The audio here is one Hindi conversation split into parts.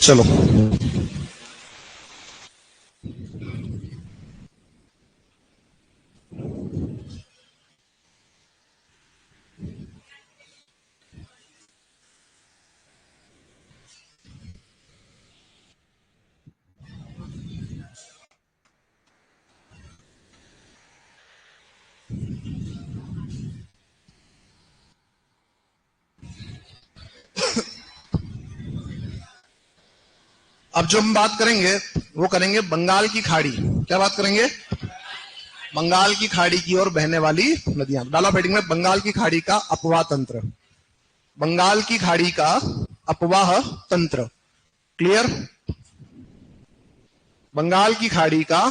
चलो अब जो हम बात करेंगे वो करेंगे बंगाल की खाड़ी। क्या बात करेंगे? बंगाल की खाड़ी की ओर बहने वाली नदियां। डाला हेडिंग में बंगाल की खाड़ी का अपवाह तंत्र। बंगाल की खाड़ी का अपवाह तंत्र। क्लियर? बंगाल की खाड़ी का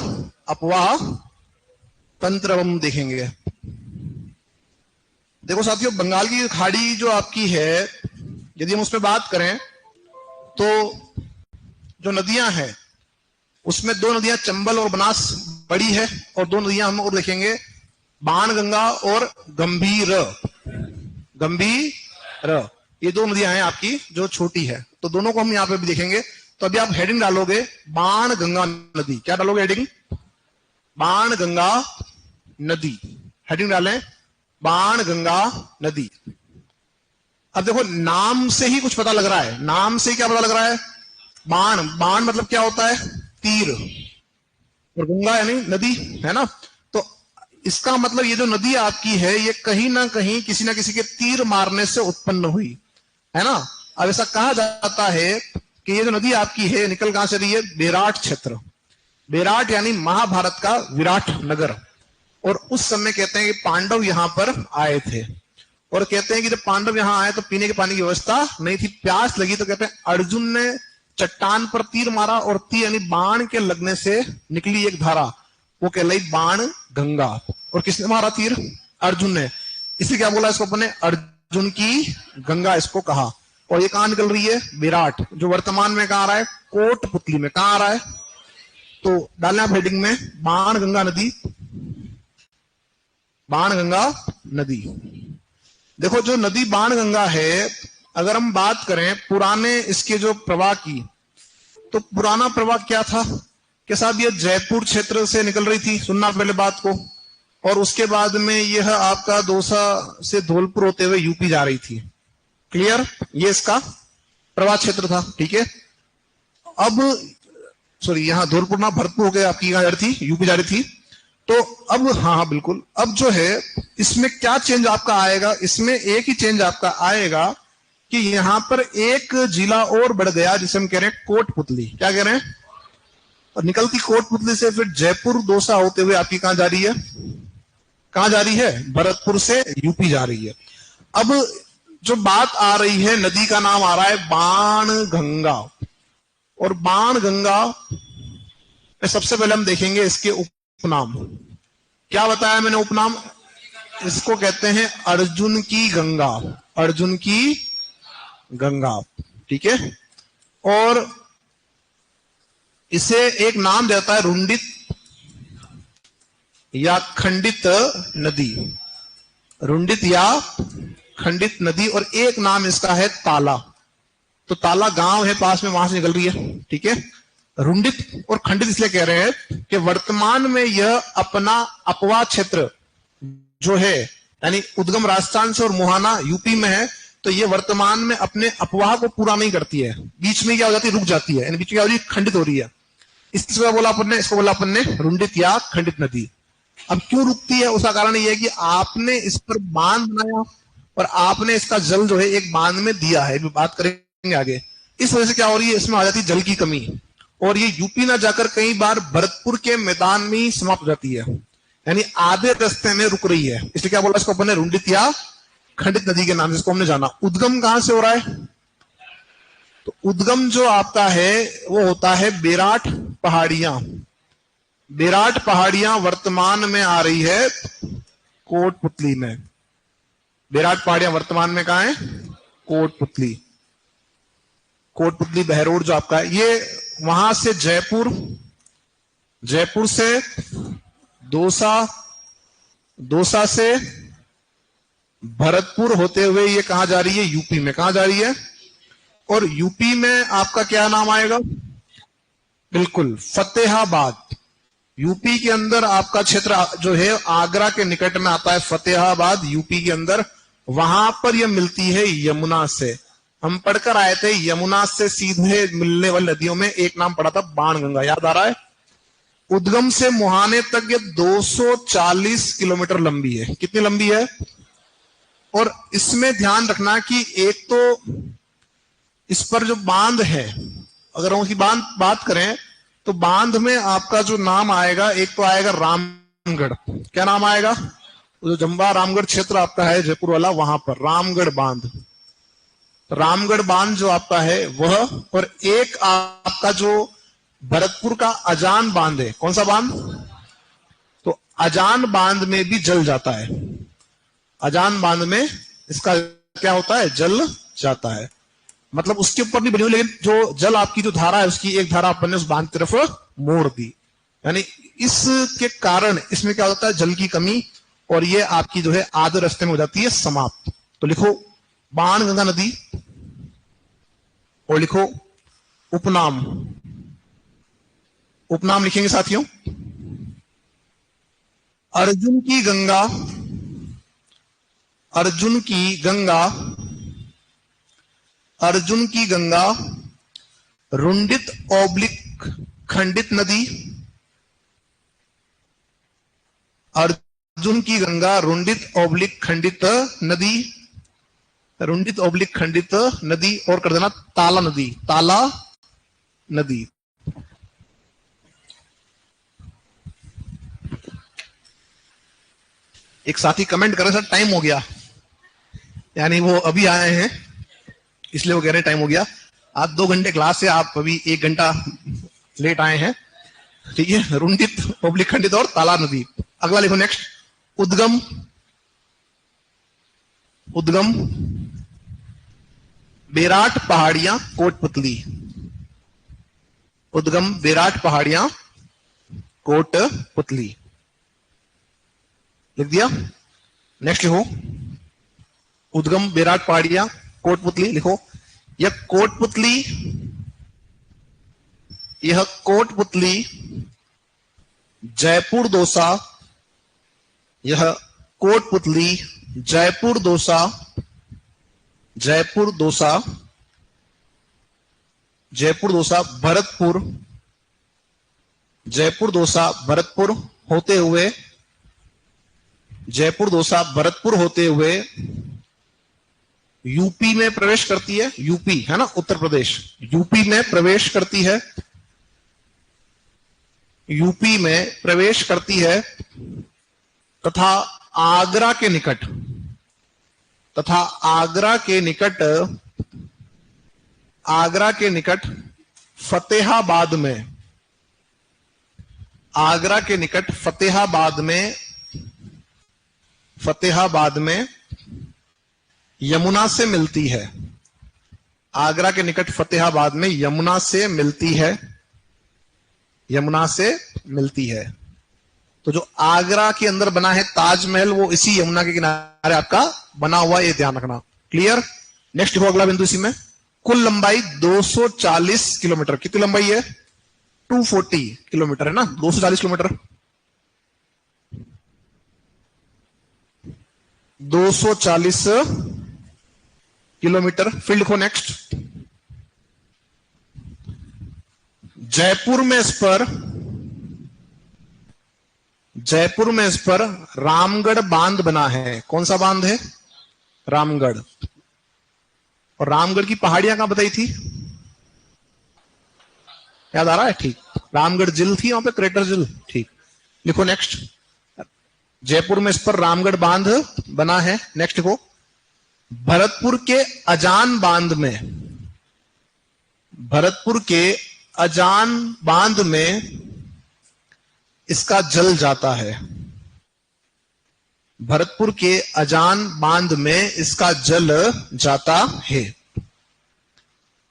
अपवाह तंत्र हम देखेंगे। देखो साथियों, बंगाल की खाड़ी जो आपकी है, यदि हम उसमें बात करें तो जो नदियां हैं उसमें दो नदियां चंबल और बनास बड़ी है, और दो नदियां हम और देखेंगे बाणगंगा और गंभीर। गंभीर, ये दो नदियां हैं आपकी जो छोटी है, तो दोनों को हम यहां पे भी देखेंगे। तो अभी आप हेडिंग डालोगे बाणगंगा नदी। क्या डालोगे हेडिंग? बाणगंगा नदी। हेडिंग डालें बाणगंगा नदी। अब देखो नाम से ही कुछ पता लग रहा है। नाम से क्या पता लग रहा है? बाण। बाण मतलब क्या होता है? तीर। और गंगा यानी नदी, है ना? तो इसका मतलब ये जो नदी आपकी है ये कहीं ना कहीं किसी ना किसी के तीर मारने से उत्पन्न हुई, है ना? अब ऐसा कहा जाता है कि ये जो नदी आपकी है निकल कहां से रही है? बेराट क्षेत्र। बेराट यानी महाभारत का विराट नगर। और उस समय कहते हैं कि पांडव यहां पर आए थे, और कहते हैं कि जब पांडव यहां आए तो पीने के पानी की व्यवस्था नहीं थी, प्यास लगी, तो कहते हैं अर्जुन ने चट्टान पर तीर मारा, और तीर यानी बाण के लगने से निकली एक धारा, वो कहलाई बाण गंगा। और किसने मारा तीर? अर्जुन ने। इसे क्या बोला इसको अपने? अर्जुन की गंगा इसको कहा। और ये कहां निकल रही है? विराट, जो वर्तमान में कहां आ रहा है? कोटपुतली में। कहां आ रहा है? तो डालना हेडिंग में बाण गंगा नदी। बाण गंगा नदी। देखो जो नदी बाणगंगा है, अगर हम बात करें पुराने इसके जो प्रवाह की, तो पुराना प्रवाह क्या था कि साहब ये जयपुर क्षेत्र से निकल रही थी, सुनना पहले बात को, और उसके बाद में यह आपका दौसा से धौलपुर होते हुए यूपी जा रही थी। क्लियर? ये इसका प्रवाह क्षेत्र था, ठीक है। अब सॉरी, यहां धौलपुर ना भरतपुर होकर आपकी कहां जा रही थी? यूपी जा रही थी। तो अब हाँ बिल्कुल, अब जो है इसमें क्या चेंज आपका आएगा? इसमें एक ही चेंज आपका आएगा कि यहां पर एक जिला और बढ़ गया, जिसे हम कह रहे हैं कोटपुतली। क्या कह रहे हैं? और निकलती कोटपुतली से फिर जयपुर दौसा होते हुए आपकी कहां जा रही है? कहां जा रही है? भरतपुर से यूपी जा रही है। अब जो बात आ रही है, नदी का नाम आ रहा है बाणगंगा। और बाणगंगा सबसे पहले हम देखेंगे इसके उपनाम। क्या बताया मैंने उपनाम? इसको कहते हैं अर्जुन की गंगा। अर्जुन की गंगा, ठीक है। और इसे एक नाम देता है रुंडित या खंडित नदी। रुंडित या खंडित नदी। और एक नाम इसका है ताला। तो ताला गांव है पास में, वहां से निकल रही है, ठीक है। रुंडित और खंडित इसलिए कह रहे हैं कि वर्तमान में यह अपना अपवाह क्षेत्र जो है, यानी उद्गम राजस्थान से और मुहाना यूपी में है, तो ये वर्तमान में अपने अपवाह को पूरा नहीं करती है, बीच में क्या हो जाती है? रुक जाती है, यानी बीच में क्या हो रही है? खंडित हो रही है। इसको बोला अपन ने, इसको बोला अपन ने रुंडित या खंडित नदी। अब क्यों रुकती है? उसका कारण यह है कि आपने इस पर बांध बनाया और आपने इसका जल जो है एक बांध में दिया है, बात करेंगे आगे। इस वजह से क्या हो रही है? इसमें आ जाती है जल की कमी, और ये यूपी ना जाकर कई बार भरतपुर के मैदान में ही समाप्त हो जाती है, यानी आधे रास्ते में रुक रही है। इसलिए क्या बोला इसको अपन ने? रुंडित या खंडित नदी के नाम से इसको हमने जाना। उद्गम कहां से हो रहा है? तो उद्गम जो आपका है वो होता है बेराट पहाड़ियां। बेराट पहाड़ियां वर्तमान में आ रही है कोटपुतली में। बेराट पहाड़ियां वर्तमान में कहां है? कोटपुतली। कोटपुतली बहरोड जो आपका है, ये वहां से जयपुर, जयपुर से दौसा, दौसा से भरतपुर होते हुए ये कहां जा रही है? यूपी में। कहां जा रही है? और यूपी में आपका क्या नाम आएगा? बिल्कुल फतेहाबाद। यूपी के अंदर आपका क्षेत्र जो है आगरा के निकट में आता है फतेहाबाद, यूपी के अंदर। वहां पर यह मिलती है यमुना से। हम पढ़कर आए थे यमुना से सीधे मिलने वाली नदियों में एक नाम पड़ा था बाणगंगा, याद आ रहा है? उद्गम से मुहाने तक ये 240 किलोमीटर लंबी है। कितनी लंबी है? और इसमें ध्यान रखना कि एक तो इस पर जो बांध है, अगर हम उसकी बात करें तो बांध में आपका जो नाम आएगा, एक तो आएगा रामगढ़। क्या नाम आएगा? जो जंबा रामगढ़ क्षेत्र आपका है जयपुर वाला, वहां पर रामगढ़ बांध। रामगढ़ बांध जो आपका है वह, और एक आपका जो भरतपुर का अजान बांध है। कौन सा बांध? तो अजान बांध में भी जल जाता है। अजान बांध में इसका क्या होता है? जल जाता है। मतलब उसके ऊपर नहीं बनी हुई, लेकिन जो जल आपकी जो धारा है उसकी एक धारा अपन ने उस बांध की तरफ मोड़ दी। यानी इसके कारण इसमें क्या होता है? जल की कमी, और ये आपकी जो है आधे रास्ते में हो जाती है समाप्त। तो लिखो बाणगंगा नदी और लिखो उपनाम। उपनाम लिखेंगे साथियों। अर्जुन की गंगा, अर्जुन की गंगा, अर्जुन की गंगा रुंडित ओब्लिक खंडित नदी। अर्जुन की गंगा रुंडित ओब्लिक खंडित नदी, रुंडित ओब्लिक खंडित नदी, और कर देना ताला नदी, ताला नदी। एक साथी कमेंट कर रहे सर टाइम हो गया, यानी वो अभी आए हैं इसलिए वो कह रहे हैं टाइम हो गया। आज 2 घंटे क्लास से आप अभी 1 घंटा लेट आए हैं, ठीक है। रुंडित ओब्लिक खंडित और ताला नदी। अगला लिखो नेक्स्ट, उद्गम। उद्गम बेराट पहाड़ियां कोटपुतली। उद्गम बेराट पहाड़ियां कोटपुतली, लिख दिया। नेक्स्ट लिखो उद्गम बेराट पहाड़ियां कोटपुतली। लिखो यह कोटपुतली, यह कोटपुतली जयपुर दौसा, यह कोटपुतली जयपुर दौसा, जयपुर दौसा, जयपुर दौसा भरतपुर, जयपुर दौसा भरतपुर होते हुए, जयपुर दौसा भरतपुर होते हुए यूपी में प्रवेश करती है। यूपी है ना, उत्तर प्रदेश, यूपी में प्रवेश करती है, यूपी में प्रवेश करती है, तथा आगरा के निकट, तथा आगरा के निकट, आगरा के निकट फतेहाबाद में, आगरा के निकट फतेहाबाद में, फतेहाबाद में यमुना से मिलती है। आगरा के निकट फतेहाबाद में यमुना से मिलती है, यमुना से मिलती है। तो जो आगरा के अंदर बना है ताजमहल, वो इसी यमुना के किनारे आपका बना हुआ, ये ध्यान रखना। क्लियर? नेक्स्ट हो अगला बिंदु इसी में। कुल लंबाई 240 किलोमीटर। कितनी लंबाई है? 240 किलोमीटर है ना, 240 किलोमीटर, 240 किलोमीटर। फिर लिखो नेक्स्ट, जयपुर में इस पर, जयपुर में इस पर रामगढ़ बांध बना है। कौन सा बांध है? रामगढ़। और रामगढ़ की पहाड़ियां कहां बताई थी? याद आ रहा है? ठीक, रामगढ़ झील थी वहां पे, क्रेटर झील। ठीक, लिखो नेक्स्ट, जयपुर में इस पर रामगढ़ बांध बना है। नेक्स्ट लिखो, भरतपुर के अजान बांध में, भरतपुर के अजान बांध में इसका जल जाता है। भरतपुर के अजान बांध में इसका जल जाता है।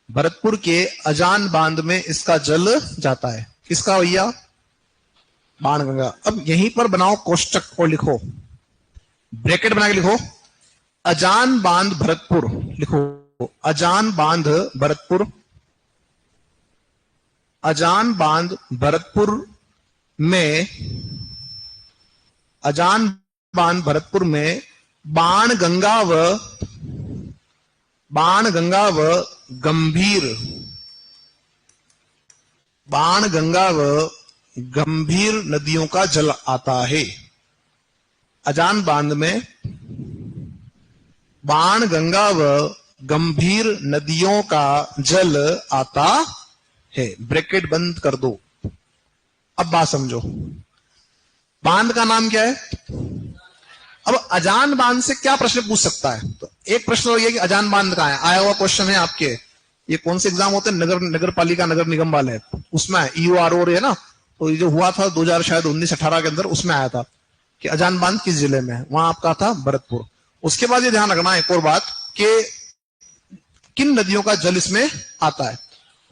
भरतपुर के अजान बांध में इसका जल जाता है। किसका भैया? बाणगंगा। अब यहीं पर बनाओ कोष्टक और लिखो, ब्रैकेट बना के लिखो, अजान बांध भरतपुर लिखो, अजान बांध भरतपुर, अजान बांध भरतपुर में, अजान बांध भरतपुर में बाण गंगा व गंभीर, बाण गंगा व गंभीर नदियों का जल आता है। अजान बांध में बाण गंगा व गंभीर नदियों का जल आता है। ब्रैकेट बंद कर दो। अब बात समझो, बांध का नाम क्या है? अब अजान बांध से क्या प्रश्न पूछ सकता है? तो एक प्रश्न तो ये कि अजान बांध कहां है, आया हुआ क्वेश्चन है आपके। ये कौन से एग्जाम होते हैं? नगर पालिका नगर निगम वाले, उसमें EORO है ना। तो ये जो हुआ था 2000 शायद 19-18 के अंदर, उसमें आया था कि अजान बांध किस जिले में है, वहां आपका था भरतपुर। उसके बाद ये ध्यान रखना एक और बात कि किन नदियों का जल इसमें आता है।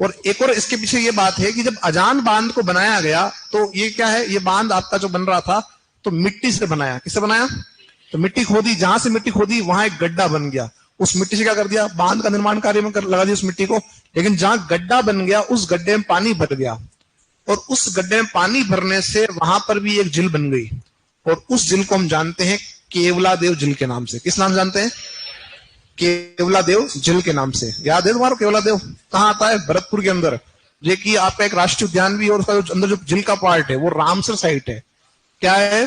और एक और इसके पीछे ये बात है कि जब अजान बांध को बनाया गया तो ये क्या है, ये बांध आपका जो बन रहा था तो मिट्टी से बनाया। किससे बनाया? तो मिट्टी खोदी, जहां से मिट्टी खोदी वहां एक गड्ढा बन गया। उस मिट्टी से क्या कर दिया? बांध का निर्माण कार्य में लगा दिया उस मिट्टी को। लेकिन जहां गड्ढा बन गया उस गड्ढे में पानी भर गया, और उस गड्ढे में पानी भरने से वहां पर भी एक झील बन गई, और उस झील को हम जानते हैं केवलादेव झील के नाम से। किस नाम जानते हैं? केवलादेव झील के नाम से। याद है तुम्हारा केवलादेव कहां आता है? भरतपुर के अंदर। ये कि आपका एक राष्ट्रीय उद्यान भी, और उसका जो अंदर जो झील का पार्ट है वो रामसर साइट है। क्या है?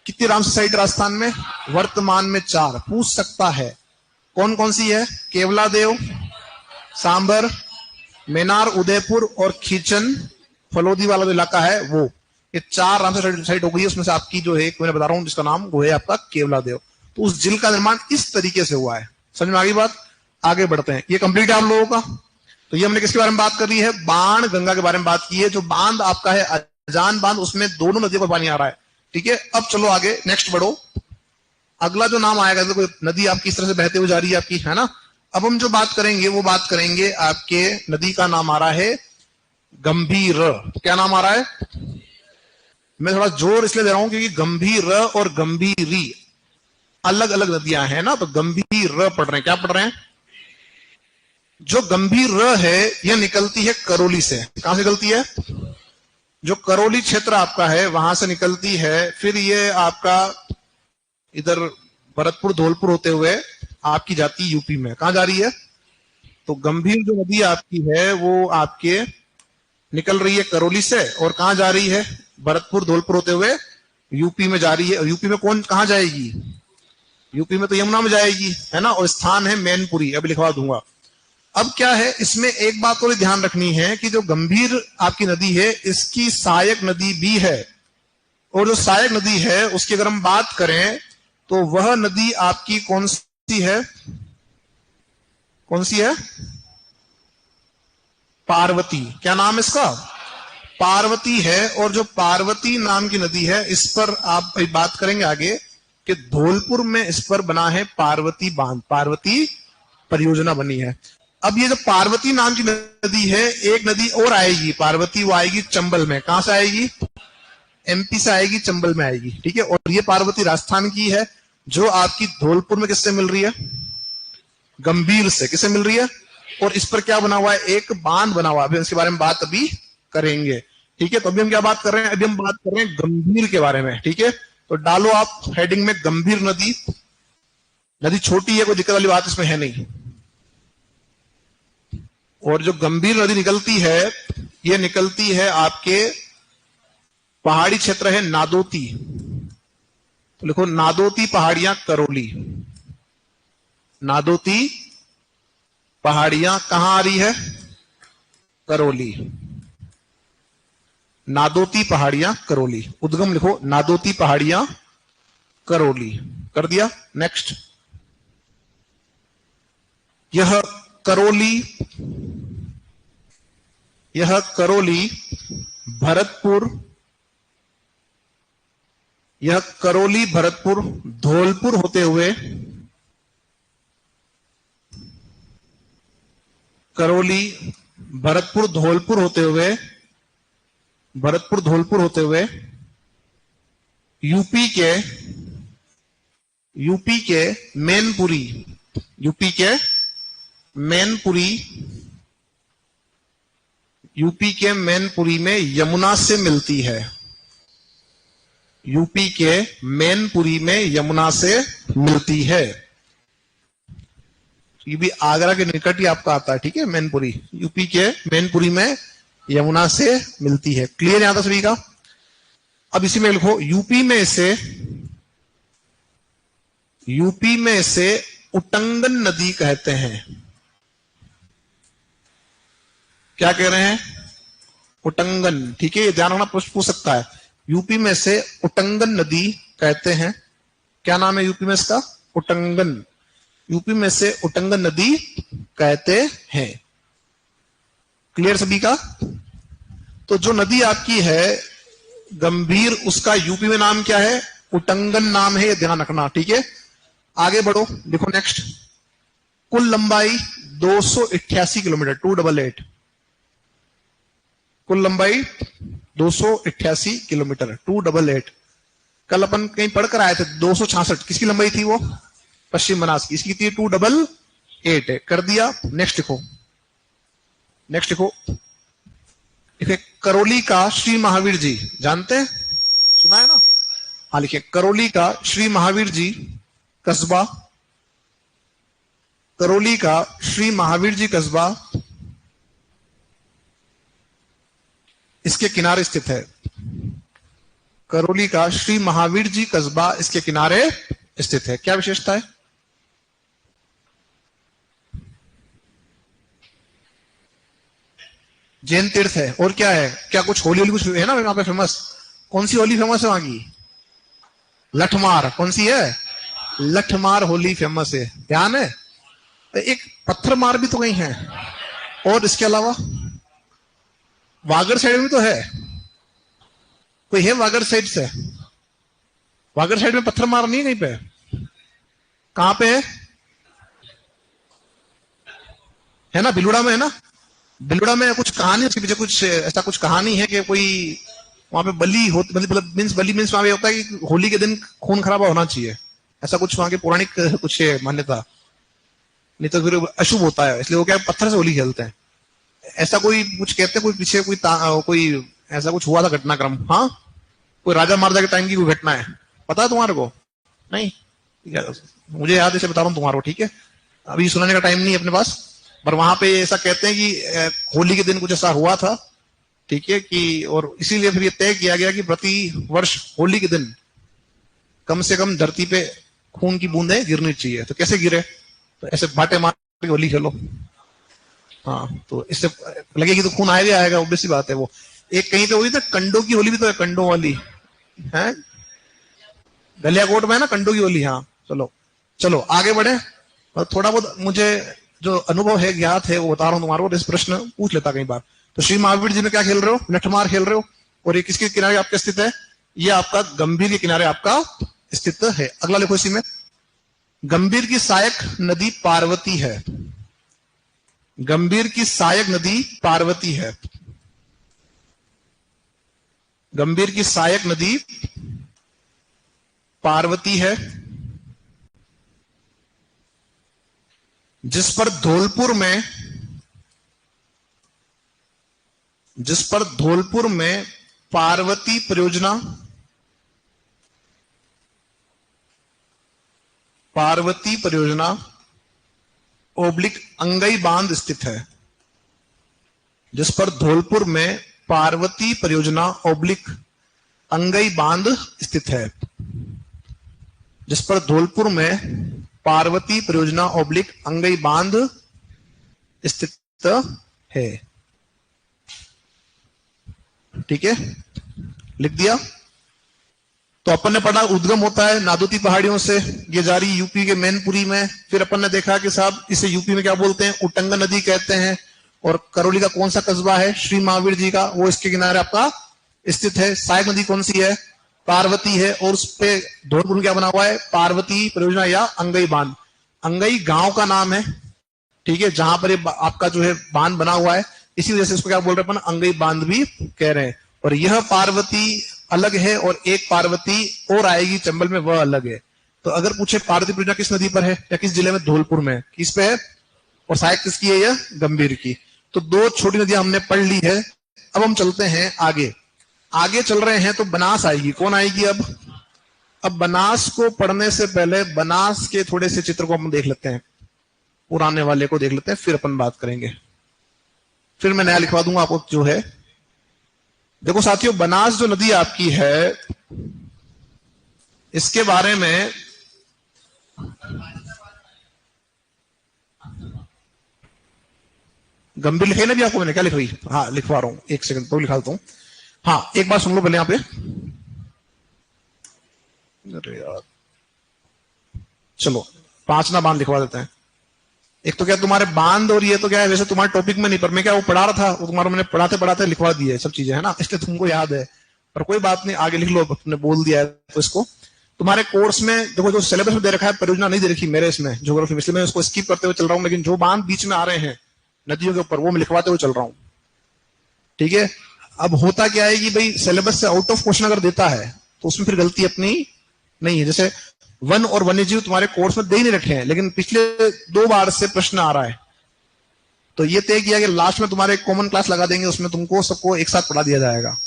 कितनी रामसर साइट राजस्थान में? वर्तमान में 4। पूछ सकता है कौन कौन सी है? केवलादेव, सांबर, मेनार, उदयपुर और खींचन फलोदी वाला जो इलाका है वो। ये 4 रामसर साइट हो गई है। उसमें से आपकी जो है मैं बता रहा हूं जिसका नाम वो है आपका केवलादेव। तो उस झील का निर्माण इस तरीके से हुआ है। समझ में आ गई बात? आगे बढ़ते हैं। ये कंप्लीट है आप लोगों का। तो ये हमने किसके बारे में बात कर रही है? बाण गंगा के बारे में बात की है। जो बांध आपका है अजान बांध, उसमें दोनों नदियों पर पानी आ रहा है। ठीक है, अब चलो आगे नेक्स्ट बढ़ो। अगला जो नाम आएगा, तो नदी आपकी इस तरह से बहते हुए जा रही है आपकी, है ना। अब हम जो बात करेंगे वो बात करेंगे आपके नदी का नाम आ रहा है गंभीर। क्या नाम आ रहा है? मैं थोड़ा जोर इसलिए दे रहा हूं क्योंकि गंभीर और गंभीरी अलग अलग नदियां हैं ना। तो गंभीर पढ़ रहे हैं। क्या पढ़ रहे हैं? जो गंभीर है यह निकलती है करौली से। कहां से निकलती है? जो करौली क्षेत्र आपका है वहां से निकलती है। फिर ये आपका इधर भरतपुर धौलपुर होते हुए आपकी जाती यूपी में। कहां जा रही है? तो गंभीर जो नदी आपकी है वो आपके निकल रही है करौली से, और कहां जा रही है? भरतपुर धौलपुर होते हुए यूपी में जा रही है। और यूपी में कहां जाएगी? यूपी में तो यमुना में जाएगी, है ना। और स्थान है मैनपुरी, अभी लिखवा दूंगा। अब क्या है, इसमें एक बात और ध्यान रखनी है कि जो गंभीर आपकी नदी है इसकी सहायक नदी भी है। और जो सहायक नदी है उसकी अगर हम बात करें तो वह नदी आपकी कौन सी है? कौन सी है? पार्वती। क्या नाम है इसका? पार्वती है। और जो पार्वती नाम की नदी है इस पर आप बात करेंगे आगे कि धौलपुर में इस पर बना है पार्वती बांध, पार्वती परियोजना बनी है। अब ये जो पार्वती नाम की नदी है, एक नदी और आएगी पार्वती, वो आएगी चंबल में। कहां से आएगी? MP से आएगी, चंबल में आएगी। ठीक है, और ये पार्वती राजस्थान की है, जो आपकी धौलपुर में किससे मिल रही है? गंभीर से। किससे मिल रही है? और इस पर क्या बना हुआ है? एक बांध बना हुआ है। अभी इसके बारे में बात अभी करेंगे। ठीक है, तो अभी हम क्या बात कर रहे हैं? अभी हम बात कर रहे हैं गंभीर के बारे में। ठीक है, तो डालो आप हेडिंग में गंभीर नदी। नदी छोटी है, कोई दिक्कत वाली बात इसमें है नहीं। और जो गंभीर नदी निकलती है ये निकलती है आपके पहाड़ी क्षेत्र है नादोती। तो लिखो नादोती पहाड़ियां करौली। नादोती पहाड़ियां कहां आ रही है? करौली। नादोती पहाड़ियां करौली। उद्गम लिखो नादोती पहाड़ियां करौली। कर दिया। नेक्स्ट, यह करौली भरतपुर, यह करौली भरतपुर धौलपुर होते हुए, करौली भरतपुर धौलपुर होते हुए, भरतपुर धौलपुर होते हुए यूपी के मैनपुरी, यूपी के मैनपुरी, यूपी के मैनपुरी में यमुना से मिलती है। यूपी के मैनपुरी में यमुना से मिलती है। ये भी आगरा के निकट ही आपका आता है, ठीक है। मैनपुरी यूपी के मैनपुरी में यमुना से मिलती है। क्लियर यहां तक सभी का? अब इसी में लिखो यूपी में से उटंगन नदी कहते हैं। क्या कह रहे हैं? उटंगन, ठीक है। ये ध्यान रखना, प्रश्न पूछ सकता है। यूपी में से उटंगन नदी कहते हैं। क्या नाम है यूपी में इसका? उटंगन। यूपी में से उटंगन नदी कहते हैं। क्लियर सभी का? तो जो नदी आपकी है गंभीर, उसका यूपी में नाम क्या है? उटंगन नाम है, ये ध्यान रखना, ठीक है। आगे बढ़ो, देखो नेक्स्ट। कुल लंबाई 288 किलोमीटर, 288। कुल लंबाई 288 किलोमीटर, 288। कल अपन कहीं पढ़कर आए थे 266। किसकी लंबाई थी वो? पश्चिम बनास की। इसकी थी 288 है। कर दिया। नेक्स्ट लिखो, नेक्स्ट लिखो। लिखे करौली का श्री महावीर जी, जानते हैं? सुना है ना? हाँ, लिखिए करौली का श्री महावीर जी कस्बा, करौली का श्री महावीर जी कस्बा इसके किनारे स्थित है। करौली का श्री महावीर जी कस्बा इसके किनारे स्थित है। क्या विशेषता है? जैन तीर्थ है। और क्या है? क्या कुछ होली होली कुछ है ना वहां पे फेमस? कौन सी होली फेमस है वहां की? लठमार। कौन सी है? लठमार होली फेमस है। ध्यान है? तो एक पत्थर मार भी तो कहीं है। और इसके अलावा वागड़ साइड में तो है, कोई है वागड़ साइड से? वागड़ साइड में पत्थर मार नहीं है कहीं पे? कहां पे है ना? बिलुड़ा में है ना? बिलुड़ा में कुछ कहानी, उसके पीछे कुछ ऐसा कुछ कहानी है कि कोई वहां पे बलि होती, मतलब मीन्स बलि मीन्स वहां पे होता है कि होली के दिन खून खराबा होना चाहिए। ऐसा कुछ वहां के पौराणिक कुछ मान्यता, नहीं तो फिर अशुभ होता है, इसलिए वो क्या पत्थर से होली खेलते हैं। ऐसा कोई कुछ कहते हैं, कोई पीछे कोई ऐसा कुछ हुआ था घटनाक्रम। हाँ, कोई राजा महाराजा के टाइम की कोई घटना है, पता है तुम्हारे को? नहीं? मुझे याद है, इसे बता रहा हूँ तुम्हारे को, ठीक है। अभी सुनाने का टाइम नहीं है अपने पास, पर वहां पे ऐसा कहते हैं कि होली के दिन कुछ ऐसा हुआ था, ठीक है, कि और इसीलिए फिर ये तय किया गया कि प्रति वर्ष होली के दिन कम से कम धरती पे खून की बूंदें गिरनी चाहिए। तो कैसे गिरे? तो ऐसे बाटे मार के होली खेलो। हाँ, तो इससे लगेगी तो खून आएगा आएगा, ऑब्वियस सी बात है। वो एक कहीं तो हुई था कंडों की होली भी तो है, कंडों वाली है गलियाकोट में है ना कंडों की होली। हाँ, चलो चलो आगे बढ़े। और थोड़ा बहुत मुझे जो अनुभव है, ज्ञात है, वो बता रहा हूँ तुम्हारे को। इस प्रश्न पूछ लेता कई बार। तो श्री महावीर जी में क्या खेल रहे हो? लठमार खेल रहे हो। और ये किसके किनारे आपके स्थित है? ये आपका गंभीर के किनारे आपका स्थित है। अगला लिखो इसी में, गंभीर की सहायक नदी पार्वती है। गंभीर की सहायक नदी पार्वती है। गंभीर की सहायक नदी पार्वती है, जिस पर धौलपुर में पार्वती परियोजना ओब्लिक अंगई बांध स्थित है। जिस पर धौलपुर में पार्वती परियोजना ओब्लिक अंगई बांध स्थित है। जिस पर धौलपुर में पार्वती परियोजना ओब्लिक अंगई बांध स्थित है। ठीक है, लिख दिया। तो अपन ने पढ़ा उद्गम होता है नादोती पहाड़ियों से, ये जारी यूपी के मैनपुरी में। फिर अपन ने देखा कि साहब इसे यूपी में क्या बोलते हैं? उटंगन नदी कहते हैं। और करौली का कौन सा कस्बा है? श्री महावीर जी का, वो इसके किनारे आपका स्थित है। सहायक नदी कौन सी है? पार्वती है। और उस पे धौलपुर क्या बना हुआ है? पार्वती परियोजना या अंगई बांध। अंगई गांव का नाम है, ठीक है, जहां पर आपका जो है बांध बना हुआ है, इसी वजह से इसको क्या बोल रहे हैं अपन? अंगई बांध भी कह रहे हैं। और यह पार्वती अलग है और एक पार्वती और आएगी चंबल में, वह अलग है। तो अगर पूछे पार्वती परियोजना किस नदी पर है या किस जिले में? धौलपुर में। किस पे है? और सहायक किसकी है? यह गंभीर की। तो दो छोटी नदियां हमने पढ़ ली है। अब हम चलते हैं आगे। आगे चल रहे हैं तो बनास आएगी। कौन आएगी अब बनास को पढ़ने से पहले बनास के थोड़े से चित्र को हम देख लेते हैं, पुराने वाले को देख लेते हैं, फिर अपन बात करेंगे। फिर मैं नया लिखवा दूंगा आपको जो है। देखो साथियों, बनास जो नदी आपकी है, इसके बारे में गंभीर लिखे ना भी आपको, मैंने क्या लिखवाई? हाँ लिखवा रहा हूं, एक सेकंड तो लिखा देता हूं। हाँ एक बात सुन लो पहले यहां पे। अरे यार, चलो पांचना बांध लिखवा देते हैं। एक तो क्या तुम्हारे बांध, और ये तो क्या है वैसे तुम्हारे टॉपिक में नहीं, पर मैं क्या वो पढ़ा रहा था, वो तुम्हारा मैंने पढ़ाते पढ़ाते लिखवा दिया सब चीजें, है ना, इसलिए तुमको याद है। पर कोई बात नहीं, आगे लिख लो, तुमने बोल दिया है तो इसको तुम्हारे कोर्स में देखो, जो सिलेबस में दे रखा है, परियोजना नहीं दे रखी मेरे इसमें ज्योग्राफी में, इसलिए मैं उसको स्किप करते हुए चल रहा हूँ। लेकिन जो बांध बीच में आ रहे हैं नदियों के ऊपर, वो मैं लिखवाते हुए चल रहा हूँ, ठीक है। अब होता क्या है कि भाई सिलेबस से आउट ऑफ क्वेश्चन अगर देता है तो उसमें फिर गलती अपनी नहीं है। जैसे वन और वन्यजीव तुम्हारे कोर्स में दे ही नहीं रखे हैं, लेकिन पिछले 2 बार से प्रश्न आ रहा है, तो ये तय किया कि लास्ट में तुम्हारे कॉमन क्लास लगा देंगे, उसमें तुमको सबको एक साथ पढ़ा दिया जाएगा।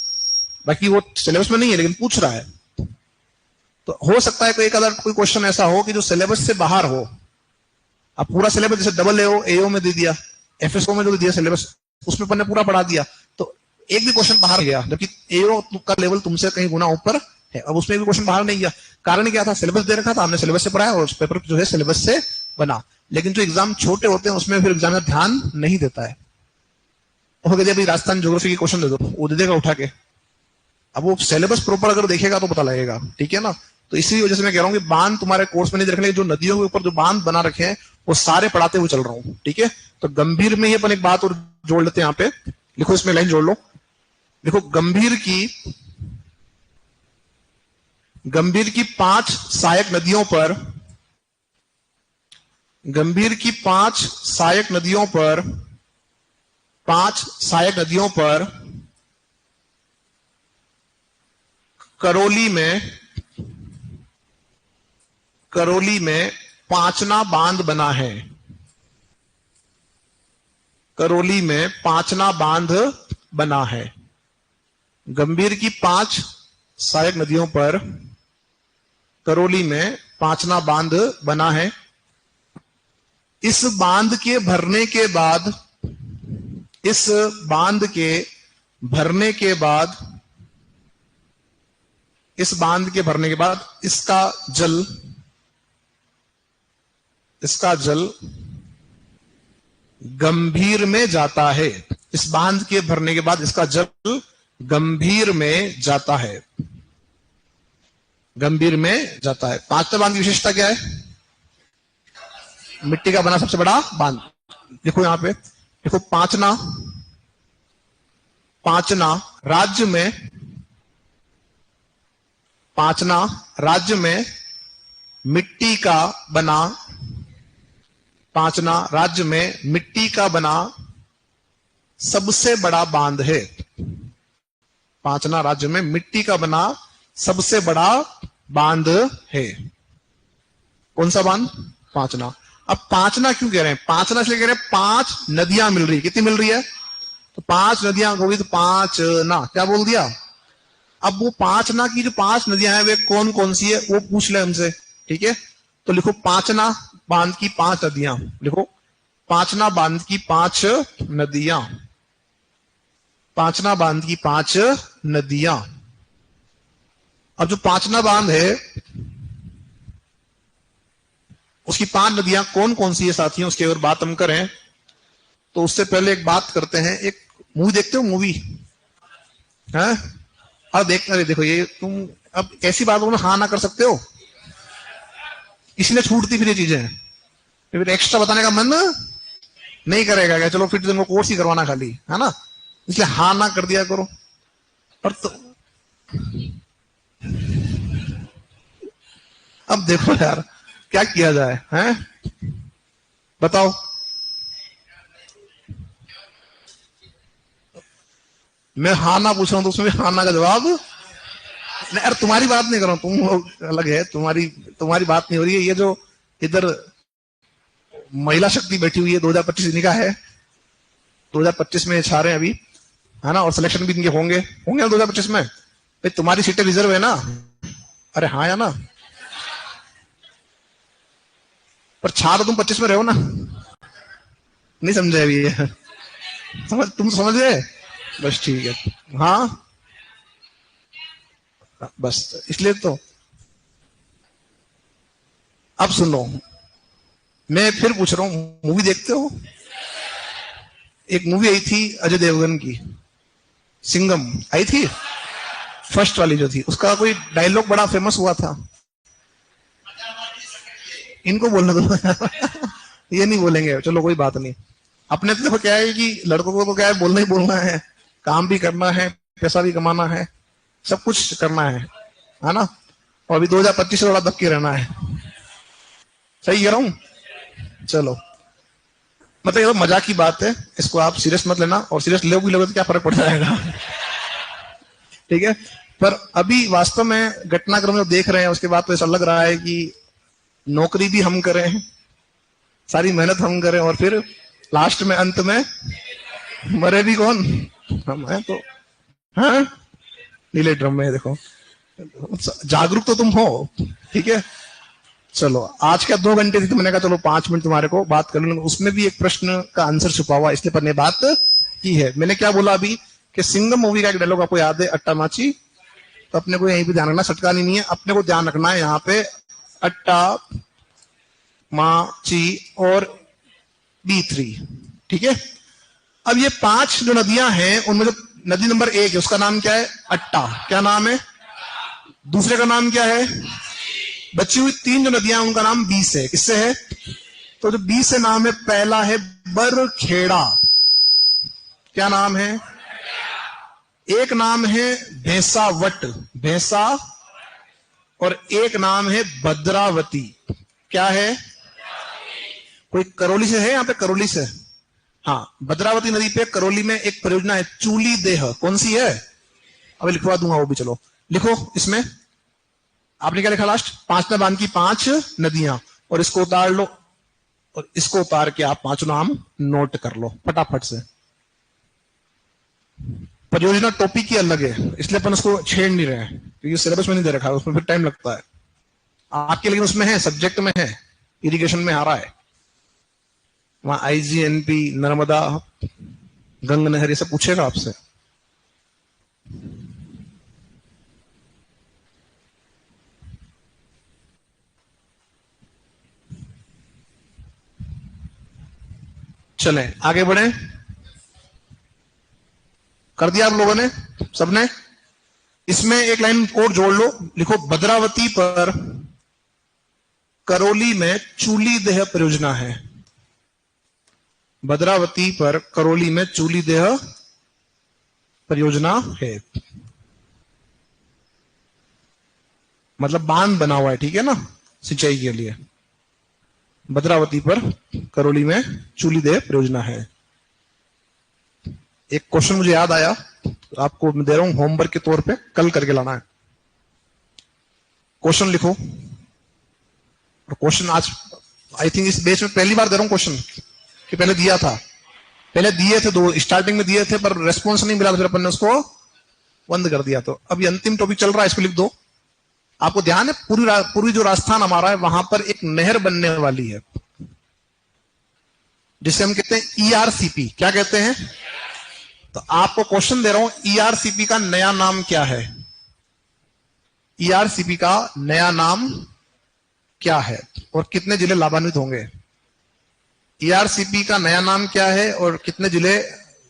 बाकी वो सिलेबस में नहीं है लेकिन पूछ रहा है, तो हो सकता है कोई एक अदर कोई क्वेश्चन ऐसा हो कि जो सिलेबस से बाहर हो। अब पूरा सिलेबस जैसे डबल एओ में दे दिया, एफएसओ में जो दिया सिलेबस, उसमें अपन ने पूरा पढ़ा दिया, तो एक भी क्वेश्चन बाहर गया, जबकि एओ का लेवल तुमसे कहीं गुना ऊपर है। अब उसमें भी क्वेश्चन बाहर नहीं गया, कारण क्या था? सिलेबस दे रखा था, हमने सिलेबस से पढ़ाया और उस पेपर जो है सिलेबस से बना। लेकिन जो एग्जाम छोटे होते हैं उसमें फिर एग्जामिनर ध्यान नहीं देता है। हो गया भाई राजस्थान ज्योग्राफी के क्वेश्चन दे दो, वो दे देगा उठा के। अब वो सिलेबस प्रॉपर अगर देखेगा तो पता लगेगा, ठीक है ना। तो इसी वजह से मैं कह रहा हूँ कि बांध तुम्हारे कोर्स में नहीं रखने, जो नदियों के ऊपर जो बांध बना रखे हैं वो सारे पढ़ाते हुए चल रहा हूँ, ठीक है। तो गंभीर में ही अपन एक बात और जोड़ लेते हैं, यहाँ पे लिखो, इसमें लाइन जोड़ लो। देखो गंभीर की 5 सहायक नदियों पर, गंभीर की 5 सहायक नदियों पर, 5 सहायक नदियों पर करौली में पांचना बांध बना है। करौली में पांचना बांध बना है। गंभीर की 5 सहायक नदियों पर करौली में पांचना बांध बना है। इस बांध के भरने के बाद, इस बांध के भरने के बाद, इस बांध के भरने के बाद इसका जल गंभीर में जाता है। इस बांध के भरने के बाद इसका जल गंभीर में जाता है, गंभीर में जाता है। पांचवा बांध की विशेषता क्या है? मिट्टी का बना सबसे बड़ा बांध। देखो यहां पे, देखो पांचना राज्य में मिट्टी का बना, पांचना राज्य में मिट्टी का बना सबसे बड़ा बांध है। पांचना राज्य में मिट्टी का बना सबसे बड़ा बांध है। कौन सा बांध? पांचना। अब पांचना क्यों कह रहे हैं? पांचना इसलिए कह रहे हैं 5 नदियां मिल रही है। कितनी मिल रही है? तो 5 नदियां होगी तो 5 ना, क्या बोल दिया? अब वो 5 ना की जो 5 नदियां हैं वे कौन कौन सी है वो पूछ ले हमसे, ठीक है। तो लिखो पांचना बांध की 5 नदियां, लिखो पांचना बांध की 5 नदियां, पांचना बांध की 5 नदियां। अब जो पांचना बांध है उसकी 5 नदियां कौन कौन सी है साथियों, उसकी अगर बात हम करें तो उससे पहले एक बात करते हैं। एक मूवी देखते हो? मूवी है? अब देखो ये तुम अब ऐसी बातों में हाँ ना कर सकते हो, इसलिए छूटती फिर ये चीजें, फिर एक्स्ट्रा बताने का मन नहीं करेगा क्या, चलो फिर तुमको कोर्स ही करवाना खाली, है ना, इसलिए हाँ ना कर दिया करो। और तो अब देखो यार क्या किया जाए, हैं बताओ। मैं हाँ ना पूछ रहा हूं तो उसमें हाँ ना का जवाब नहीं। यार तुम्हारी बात नहीं कर रहा हूं, तुम अलग है, तुम्हारी बात नहीं हो रही है। ये जो इधर महिला शक्ति बैठी हुई है, 2025 इन्हीं का है, 2025 में छा रहे हैं अभी, है ना, और सिलेक्शन भी इनके होंगे होंगे 2025 में। भाई तुम्हारी सीटें रिजर्व है ना? अरे हाँ या ना? पर छा तो तुम 25 में रहो ना? नहीं समझे अभी? तुम समझ गए? बस ठीक है। हाँ बस इसलिए तो। अब सुनो, मैं फिर पूछ रहा हूं, मूवी देखते हो? एक मूवी आई थी अजय देवगन की, सिंघम आई थी, फर्स्ट वाली जो थी, उसका कोई डायलॉग बड़ा फेमस हुआ था। इनको बोलने दो ये नहीं बोलेंगे, चलो कोई बात नहीं। अपने तो क्या है कि लड़कों को तो क्या है, बोलना ही बोलना है, काम भी करना है, पैसा भी कमाना है, सब कुछ करना है ना? और अभी 2025 से थोड़ा दब के रहना है। सही कह रहा हूं? चलो, मतलब ये तो मजाक की बात है, इसको आप सीरियस मत लेना, और सीरियस लोगे तो क्या फर्क पड़ जाएगा ठीक है। पर अभी वास्तव में घटनाक्रम जो देख रहे हैं उसके बाद तो ऐसा लग रहा है कि नौकरी भी हम करें, सारी मेहनत हम करें, और फिर लास्ट में अंत में मरे भी कौन? हम हैं तो। हाँ नीले ड्रम में देखो, जागरूक तो तुम हो, ठीक है। चलो, आज का 2 घंटे थी तो मैंने कहा चलो 5 मिनट तुम्हारे को बात कर लूंगा, उसमें भी एक प्रश्न का आंसर छुपा हुआ, इसलिए पर ने बात की है। मैंने क्या बोला अभी कि सिंघम मूवी का एक डायलॉग आपको याद है, अट्टा माची, तो अपने को यहीं पे ध्यान रखना, सटकानी नहीं है, अपने को ध्यान रखना है यहाँ पे अट्टा माची और B3, ठीक है। अब ये 5 जो नदियां हैं उनमें जो नदी नंबर 1 है उसका नाम क्या है? अट्टा। क्या नाम है? दूसरे का नाम क्या है? बची हुई 3 जो नदियां उनका नाम 20 है। किससे है? तो जो 20 से नाम है, पहला है बरखेड़ा। क्या नाम है? एक नाम है भैंसावट, भैंसा, और एक नाम है भद्रावती। क्या है? कोई करौली से है यहाँ पे? करौली से? हाँ, भद्रावती नदी पे करौली में एक परियोजना है, चूली देह। कौन सी है? अभी लिखवा दूंगा वो भी, चलो लिखो। इसमें आपने क्या लिखा लास्ट? 5 बांध की 5 नदियां, और इसको उतार लो, और इसको उतार के आप 5 नाम नोट कर लो फटाफट से। परियोजना टॉपिक की अलग है, इसलिए अपन उसको छेड़ नहीं रहे हैं, क्योंकि सिलेबस में नहीं दे रखा है, उसमें फिर टाइम लगता है आपके, लेकिन उसमें है, सब्जेक्ट में है, इरिगेशन में आ रहा है। वहां IGNP, नर्मदा, गंग नहर, ये सब पूछेगा आपसे। चलें आगे बढ़े। कर दिया आप लोगों ने, सबने? इसमें एक लाइन और जोड़ लो, लिखो भद्रावती पर करौली में चूली देह परियोजना है। भद्रावती पर करौली में चूली देह परियोजना है, मतलब बांध बना हुआ है, ठीक है ना, सिंचाई के लिए। भद्रावती पर करौली में चूली देह परियोजना है। एक क्वेश्चन मुझे याद आया, आपको मैं दे रहा हूं होमवर्क के तौर पे, कल करके लाना है। क्वेश्चन लिखो, और क्वेश्चन आज आई थिंक इस बैच में पहली बार दे रहा हूं क्वेश्चन, कि पहले दिया था, पहले दिए थे 2 स्टार्टिंग में दिए थे, पर रेस्पॉन्स नहीं मिला, फिर अपन ने उसको बंद कर दिया। तो अभी अंतिम टॉपिक चल रहा है, इसको लिख दो। आपको ध्यान है, पूरी जो राजस्थान हमारा है, वहां पर एक नहर बनने वाली है, जिसे हम कहते हैं ERCP। क्या कहते हैं? तो आपको क्वेश्चन दे रहा हूं, ERCP का नया नाम क्या है? ERCP का नया नाम क्या है, और कितने जिले लाभान्वित होंगे? ERCP का नया नाम क्या है और कितने जिले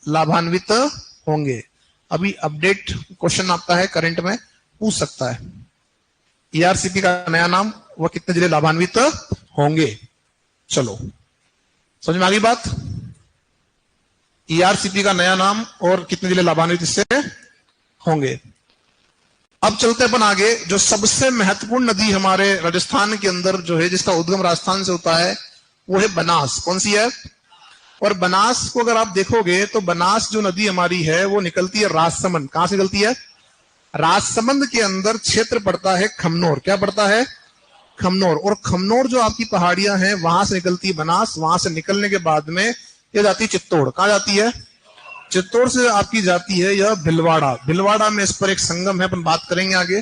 लाभान्वित होंगे? अभी अपडेट क्वेश्चन आता है, करंट में पूछ सकता है। ERCP का नया नाम, वह कितने जिले लाभान्वित होंगे? चलो, समझ में आ गई बात? ERCP का नया नाम और कितने जिले लाभान्वित इससे होंगे। अब चलते अपन आगे। जो सबसे महत्वपूर्ण नदी हमारे राजस्थान के अंदर जो है, जिसका उद्गम राजस्थान से होता है, वो है बनास। कौन सी है? और बनास को अगर आप देखोगे तो बनास जो नदी हमारी है वो निकलती है राजसमंद। कहां से निकलती है? राजसमंद के अंदर क्षेत्र पड़ता है खमनोर। क्या पड़ता है? खमनोर, और खमनोर जो आपकी पहाड़ियां हैं वहां से निकलती है बनास, वहां से निकलने के बाद में ये जाती है चित्तौड़। कहाँ जाती है? चित्तौड़ से आपकी जाती है यह भिलवाड़ा। भिलवाड़ा में इस पर एक संगम है, अपन बात करेंगे आगे।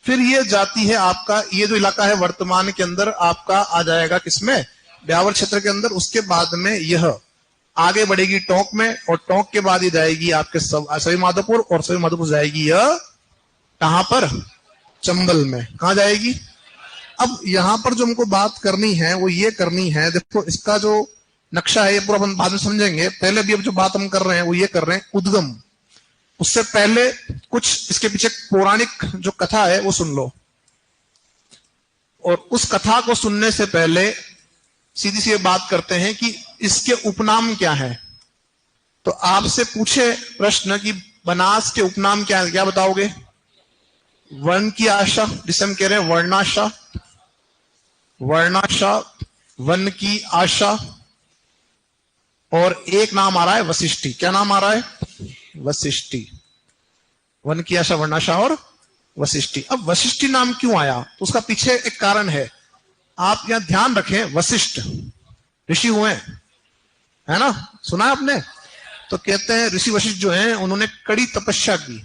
फिर ये जाती है आपका, ये जो इलाका है वर्तमान के अंदर आपका आ जाएगा किसमें? ब्यावर क्षेत्र के अंदर। उसके बाद में यह आगे बढ़ेगी टोंक में, और टोंक के बाद ये जाएगी आपके सवाई माधोपुर, और सवाई माधोपुर जाएगी यह कहां पर? चंबल में। कहा जाएगी? अब यहां पर जो हमको बात करनी है वो ये करनी है, देखो इसका जो नक्शा है ये पूरा अपन बाद में समझेंगे। पहले भी अब जो बात हम कर रहे हैं वो ये कर रहे हैं उद्गम। उससे पहले कुछ इसके पीछे पौराणिक जो कथा है वो सुन लो, और उस कथा को सुनने से पहले सीधी सी बात करते हैं कि इसके उपनाम क्या है। तो आपसे पूछे प्रश्न कि बनास के उपनाम क्या है, क्या बताओगे? वर्ण की आशा, जिसे हम कह रहे हैं वर्णाशा, वर्णाशा, वन की आशा, और एक नाम आ रहा है वशिष्ठी। क्या नाम आ रहा है? वशिष्ठी। वन की आशा, वर्णाशा और वशिष्ठी। अब वशिष्ठी नाम क्यों आया? तो उसका पीछे एक कारण है। आप यहां ध्यान रखें, वशिष्ठ ऋषि हुए, है ना, सुना है आपने? तो कहते हैं ऋषि वशिष्ठ जो हैं उन्होंने कड़ी तपस्या की,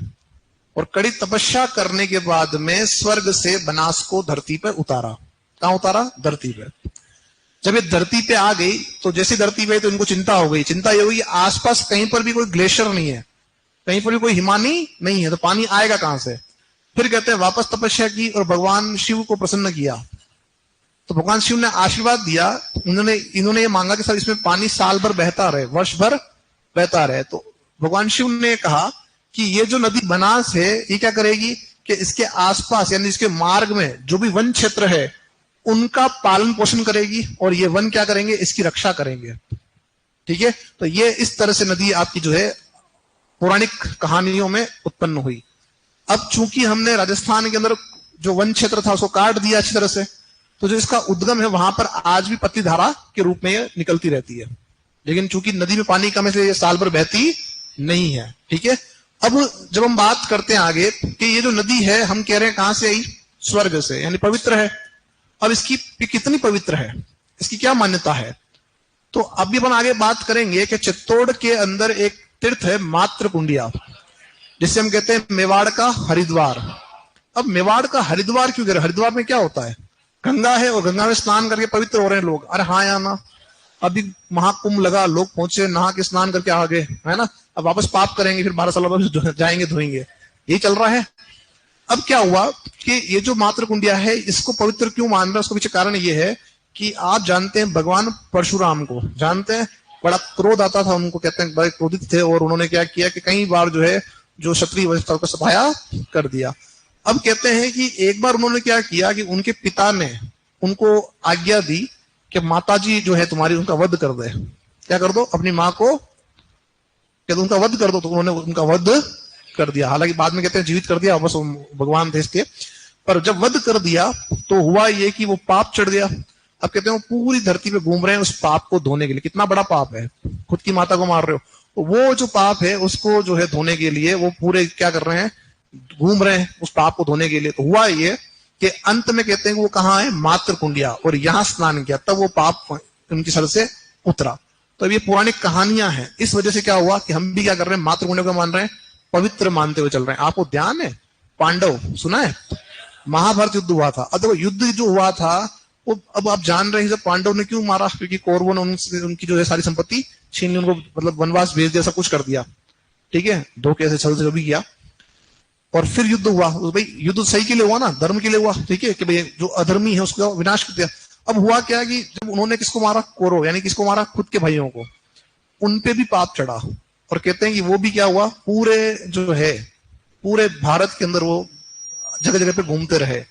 और कड़ी तपस्या करने के बाद में स्वर्ग से बनास को धरती पर उतारा। कहां उतारा? धरती पे। जब ये धरती पे आ गई तो जैसी धरती पे तो इनको चिंता हो गई। चिंता ये हुई आसपास कहीं पर भी कोई ग्लेशियर नहीं है, कहीं पर भी कोई हिमानी नहीं है, तो पानी आएगा कहां से? फिर कहते हैं वापस तपस्या की और भगवान शिव को प्रसन्न किया। तो भगवान शिव ने आशीर्वाद दिया, इन्होंने ये मांगा कि सर इसमें पानी साल भर बहता रहे, वर्ष भर बहता रहे। तो भगवान शिव ने कहा कि ये जो नदी बनास है ये क्या करेगी कि इसके आसपास यानी इसके मार्ग में जो भी वन क्षेत्र है उनका पालन पोषण करेगी, और ये वन क्या करेंगे? इसकी रक्षा करेंगे। ठीक है, तो ये इस तरह से नदी आपकी जो है पौराणिक कहानियों में उत्पन्न हुई। अब चूंकि हमने राजस्थान के अंदर जो वन क्षेत्र था उसको काट दिया अच्छी तरह से, तो जो इसका उद्गम है वहां पर आज भी पतली धारा के रूप में ये निकलती रहती है, लेकिन चूंकि नदी में पानी कम है इसलिए ये साल भर बहती नहीं है। ठीक है, अब जब हम बात करते हैं आगे कि ये जो नदी है हम कह रहे हैं कहां से आई? स्वर्ग से, यानी पवित्र है। अब इसकी कितनी पवित्र है, इसकी क्या मान्यता है? तो अभी अपन आगे बात करेंगे कि चित्तौड़ के अंदर एक तीर्थ है मात्र कुंडिया, जिसे हम कहते हैं मेवाड़ का हरिद्वार। अब मेवाड़ का हरिद्वार क्यों कह रहे? हरिद्वार में क्या होता है? गंगा है, और गंगा में स्नान करके पवित्र हो रहे हैं लोग। अरे हाँ या ना? अभी महाकुंभ लगा, लोग पहुंचे, नहा के स्नान करके आ गए, है ना? अब वापस पाप करेंगे, फिर 12 साल बाद जाएंगे धोएंगे, यही चल रहा है। अब क्या हुआ कि ये जो मात्र कुंडिया है इसको पवित्र क्यों मान रहे हैं? उसके पीछे कारण ये है कि आप जानते हैं भगवान परशुराम को जानते हैं, बड़ा क्रोध आता था उनको, कहते हैं बड़े क्रोधित थे, और उन्होंने क्या किया कि कई बार जो है जो क्षत्रिय वंश को सफाया कर दिया। अब कहते हैं कि एक बार उन्होंने क्या किया कि उनके पिता ने उनको आज्ञा दी कि माताजी जो है तुम्हारी उनका वध कर दे। क्या कर दो? अपनी माँ को कहते उनका वध कर दो। तो उन्होंने उनका वध कर दिया। हालांकि बाद में कहते हैं जीवित कर दिया, बस भगवान थे इसके। पर जब वध कर दिया तो हुआ ये कि वो पाप चढ़ गया। अब कहते हैं वो पूरी धरती पे घूम रहे हैं उस पाप को धोने के लिए। कितना बड़ा पाप है, खुद की माता को मार रहे हो, तो वो जो पाप है उसको जो है धोने के लिए वो पूरे क्या कर रहे हैं? घूम रहे हैं उस पाप को धोने के लिए। तो हुआ ये कि अंत में कहते हैं कि वो कहाँ है? मात्र कुंडिया, और यहां स्नान किया, तब वो पाप उनकी सर से उतरा। तो अब ये पौराणिक कहानियां हैं। इस वजह से क्या हुआ कि हम भी क्या कर रहे हैं? मात्र कुंडिया को मान रहे हैं, पवित्र मानते हुए चल रहे हैं। आपको ध्यान है पांडव सुना है? महाभारत युद्ध हुआ था। अब देखो युद्ध जो हुआ था वो अब आप जान रहे हैं पांडव ने क्यों मारा? क्योंकि कौरवों ने उनकी जो है सारी संपत्ति छीन ली, उनको मतलब वनवास भेज दिया, सब कुछ कर दिया। ठीक है, धोखे से छल से जो भी किया, और फिर युद्ध हुआ। तो भाई युद्ध सही के लिए हुआ ना, धर्म के लिए हुआ। ठीक है, कि भाई जो अधर्मी है उसका विनाश कर दिया। अब हुआ क्या कि जब उन्होंने किसको मारा? कौरव, यानी किसको मारा? खुद के भाइयों को। उन पे भी पाप चढ़ा, और कहते हैं कि वो भी क्या हुआ? पूरे जो है पूरे भारत के अंदर वो जगह जगह पे घूमते रहे,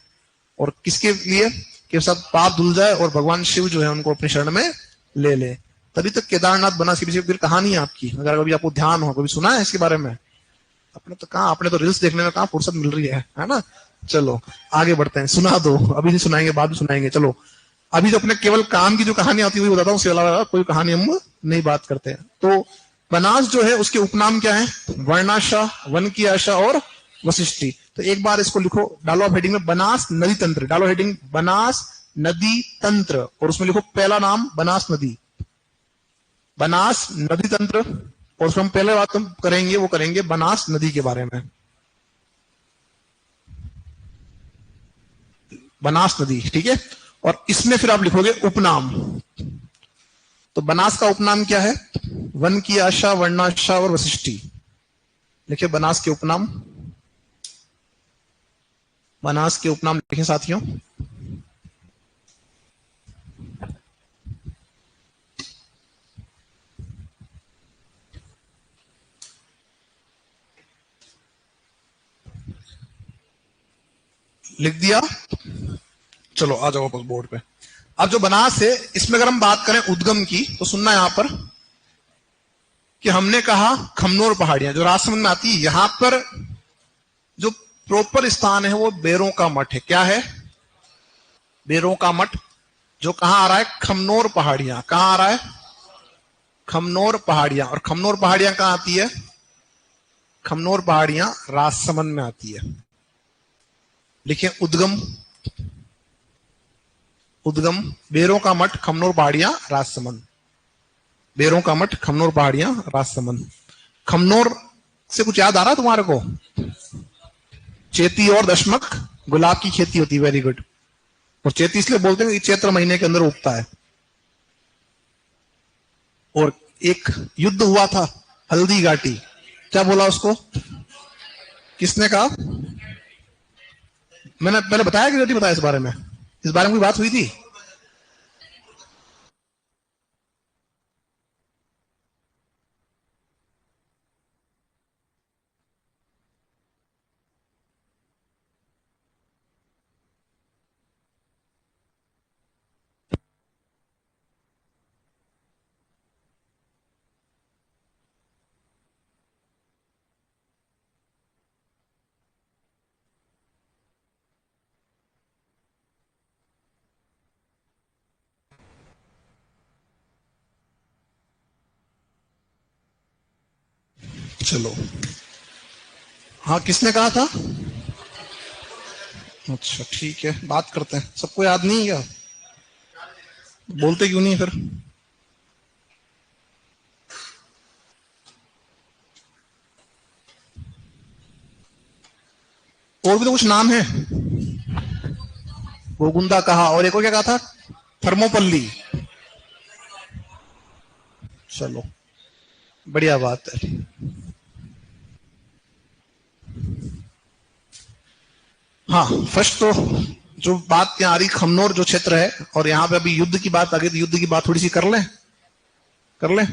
और किसके लिए? कि सब पाप धुल जाए और भगवान शिव जो है उनको अपनी शरण में ले ले। तभी तक केदारनाथ बना। इसके पीछे फिर कहानी है आपकी, अगर कभी आपको ध्यान हो, कभी सुना है इसके बारे में? आपने तो रील्स देखने में कहाँ फुर्सत मिल रही है ना? चलो आगे बढ़ते हैं, सुना दो, अभी नहीं सुनाएंगे, बाद में सुनाएंगे। चलो अभी जो अपने केवल काम की जो कहानी आती है वही बताता हूँ, उसके अलावा कोई कहानी हम नहीं बात करते हैं। तो बनास जो है उसके उपनाम क्या है? वर्णाशा, वन की आशा और वशिष्ठी। तो एक बार इसको लिखो, डालो आप हेडिंग में बनास नदी तंत्र, डालो हेडिंग बनास नदी तंत्र, और उसमें लिखो पहला नाम बनास नदी, बनास नदी तंत्र। और उसमें हम पहले बात हम करेंगे वो करेंगे बनास नदी के बारे में, बनास नदी, ठीक है। और इसमें फिर आप लिखोगे उपनाम। तो बनास का उपनाम क्या है? वन की आशा, वर्णाशा और वशिष्ठी। लिखिए बनास के उपनाम, बनास के उपनाम लिखें साथियों। लिख दिया? चलो आ जाओ वापस बोर्ड पे। अब जो बनास है, इसमें अगर हम बात करें उद्गम की, तो सुनना यहां पर कि हमने कहा खमनोर पहाड़ियां जो राजसमंद में आती है, यहां पर जो प्रॉपर स्थान है वो बेरों का मठ है। क्या है? बेरों का मठ, जो कहां आ रहा है? खमनोर पहाड़ियां। कहां आ रहा है? खमनोर पहाड़ियां। और खमनोर पहाड़ियां कहां आती है? खमनोर पहाड़ियां राजसमंद में आती है। लिखिए उद्गम, उद्गम बेरों का मठ, खमनोर पहाड़ियां, राजसमंद। बेरों का मठ, खमनोर पहाड़ियां, राजसमंद। खमनोर से कुछ याद आ रहा है तुम्हारे को? चेती और दशमक गुलाब की खेती होती है। Very good. और चेती इसलिए बोलते हैं कि चैत्र महीने के अंदर उगता है। और एक युद्ध हुआ था हल्दी घाटी, क्या बोला उसको? किसने कहा? मैंने पहले बताया कि नहीं बताया इस बारे में? इस बारे में कोई बात हुई थी? चलो, हाँ किसने कहा था? अच्छा ठीक है, बात करते हैं। सबको याद नहीं है क्या? बोलते क्यों नहीं फिर? और भी तो कुछ नाम है। गोगुंदा कहा, और एक और क्या कहा था? थर्मोपल्ली। चलो बढ़िया बात है। हाँ फर्स्ट तो जो बात यहाँ आ रही, खमनोर जो क्षेत्र है, और यहाँ पे अभी युद्ध की बात आ गई, तो युद्ध की बात थोड़ी सी कर लें, कर लें।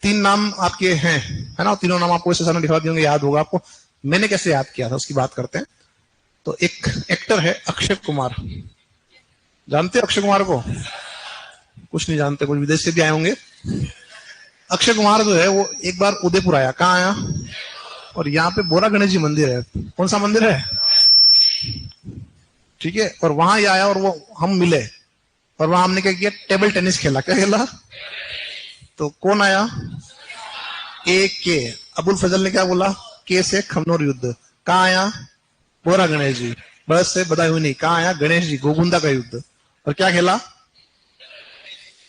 तीन नाम आपके हैं, है ना? तीनों नाम आपको इस सामने दिखा दिए होंगे, याद होगा आपको। मैंने कैसे याद किया था उसकी बात करते हैं। तो एक एक्टर है अक्षय कुमार, जानते हो अक्षय कुमार को? कुछ नहीं जानते, कुछ विदेश से भी आए होंगे। अक्षय कुमार जो है वो एक बार उदयपुर आया। कहाँ आया? और यहाँ पे बोरा गणेश जी मंदिर है। कौन सा मंदिर है? ठीक है। और वहां ही आया और वो हम मिले, और वहां हमने क्या किया? टेबल टेनिस खेला। क्या खेला? तो कौन आया? ए के। अबुल फजल ने क्या बोला? के से खमनोर युद्ध। कहाँ आया? बोरा गणेश जी। बस से बधाई हुई नहीं। कहाँ आया? गणेश जी, गोगुंदा का युद्ध। और क्या खेला?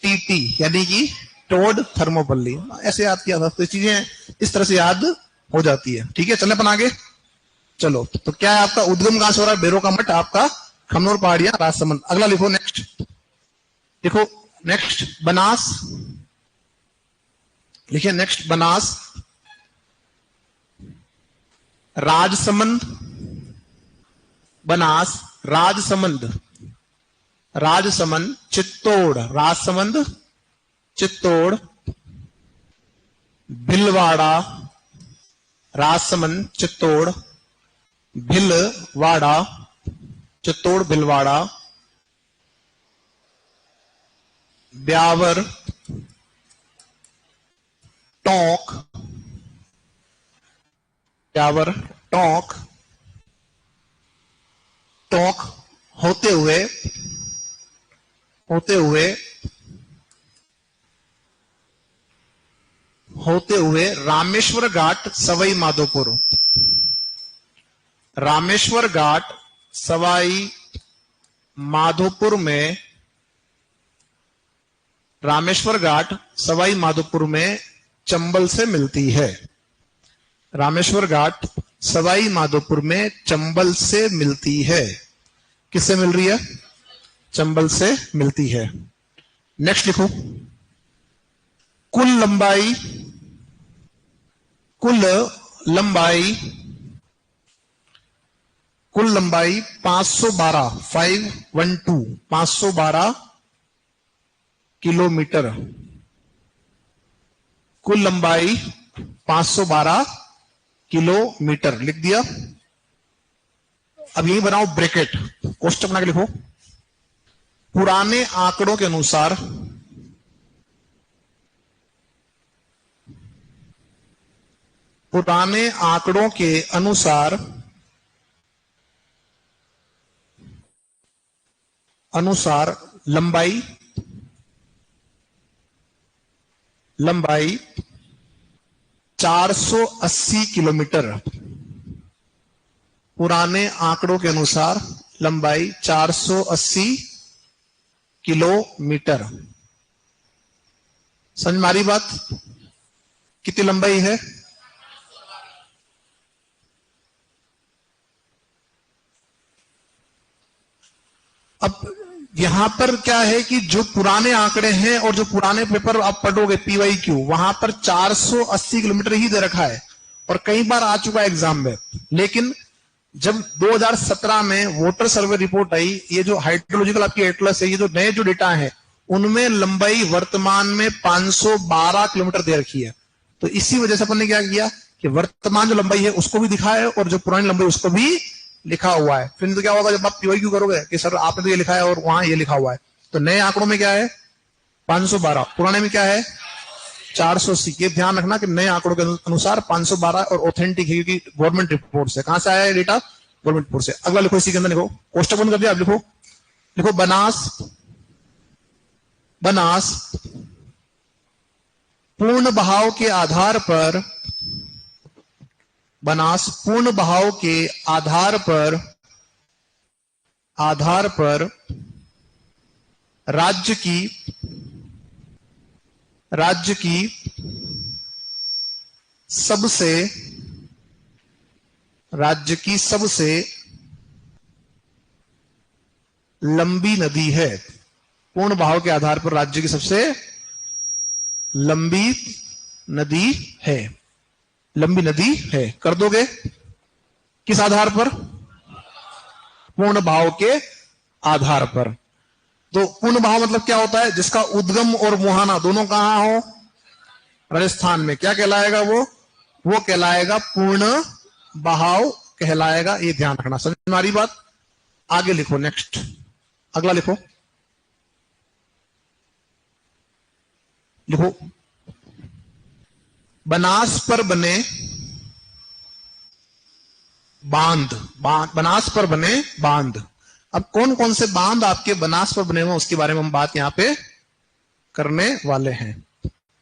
टीटी, यानी कि टोड थर्मोपल्ली। ऐसे याद किया था। तो चीजें इस तरह से याद हो जाती है। ठीक है, चलने अपन आगे। चलो, तो क्या है आपका? उद्गम कहां से हो रहा है? बेरों का मठ आपका खमनोर पहाड़ियां, राजसमंद। अगला लिखो, नेक्स्ट लिखो। नेक्स्ट बनास। लिखिए नेक्स्ट बनास, राजसमंद, बनास, राजसमंद, राजसमंद, चित्तौड़, राजसमंद, चित्तौड़, भिलवाड़ा, राजसमंद, चित्तौड़, भिलवाड़ा, चित्तौड़, भिलवाड़ा, ब्यावर, टोंक, ब्यावर, टोंक, टोंक होते हुए, होते हुए, होते हुए रामेश्वर घाट, सवाई माधोपुर। रामेश्वर घाट सवाई माधोपुर में, रामेश्वर घाट सवाई माधोपुर में चंबल से मिलती है। रामेश्वर घाट सवाई माधोपुर में चंबल से मिलती है। किससे मिल रही है? चंबल से मिलती है। नेक्स्ट लिखो, कुल लंबाई, कुल लंबाई, कुल लंबाई 512 किलोमीटर। कुल लंबाई 512 किलोमीटर लिख दिया। अब यही बनाओ ब्रैकेट, कोष्टक बना के लिखो। पुराने आंकड़ों के अनुसार, पुराने आंकड़ों के अनुसार लंबाई 480 किलोमीटर। पुराने आंकड़ों के अनुसार लंबाई 480 किलोमीटर। समझ में आ रही बात? कितनी लंबाई है? अब यहां पर क्या है कि जो पुराने आंकड़े हैं और जो पुराने पेपर आप पढ़ोगे PYQ, वहां पर 480 किलोमीटर ही दे रखा है और कई बार आ चुका है एग्जाम में। लेकिन जब 2017 में वोटर सर्वे रिपोर्ट आई, ये जो हाइड्रोलॉजिकल आपकी एटलस है, ये जो नए जो डेटा है, उनमें लंबाई वर्तमान में 512 किलोमीटर दे रखी है। तो इसी वजह से अपन ने क्या किया कि वर्तमान जो लंबाई है उसको भी दिखा है और जो पुरानी लंबाई उसको भी लिखा हुआ है। फिर तो क्या होगा जब आप PYQ करोगे कि सर आपने तो ये लिखा है और वहां ये लिखा हुआ है, तो नए आंकड़ों में क्या है 512, पुराने में क्या है 480। ये ध्यान रखना कि नए आंकड़ों के अनुसार 512 और ऑथेंटिक है, क्योंकि गवर्नमेंट रिपोर्ट से। कहां से आया है डेटा? गवर्नमेंट रिपोर्ट से। अगला लिखो, इसी के अंदर लिखो, कोष्टक बंद कर दिया। अब लिखो, लिखो बनास पूर्ण बहाव के आधार पर, बनास पूर्ण बहाव के आधार पर राज्य की सबसे लंबी नदी है। पूर्ण बहाव के आधार पर राज्य की सबसे लंबी नदी है। लंबी नदी है कर दोगे? किस आधार पर? पूर्ण बहाव के आधार पर। तो पूर्ण बहाव मतलब क्या होता है? जिसका उद्गम और मुहाना दोनों कहां हो? राजस्थान में। क्या कहलाएगा वो कहलाएगा पूर्ण बहाव कहलाएगा। ये ध्यान रखना। समझ में आ रही बात? आगे लिखो, नेक्स्ट अगला लिखो, लिखो बनास पर बने बांध, बनास पर बने बांध। अब कौन कौन से बांध आपके बनास पर बने हुए उसके बारे में हम बात यहां पे करने वाले हैं।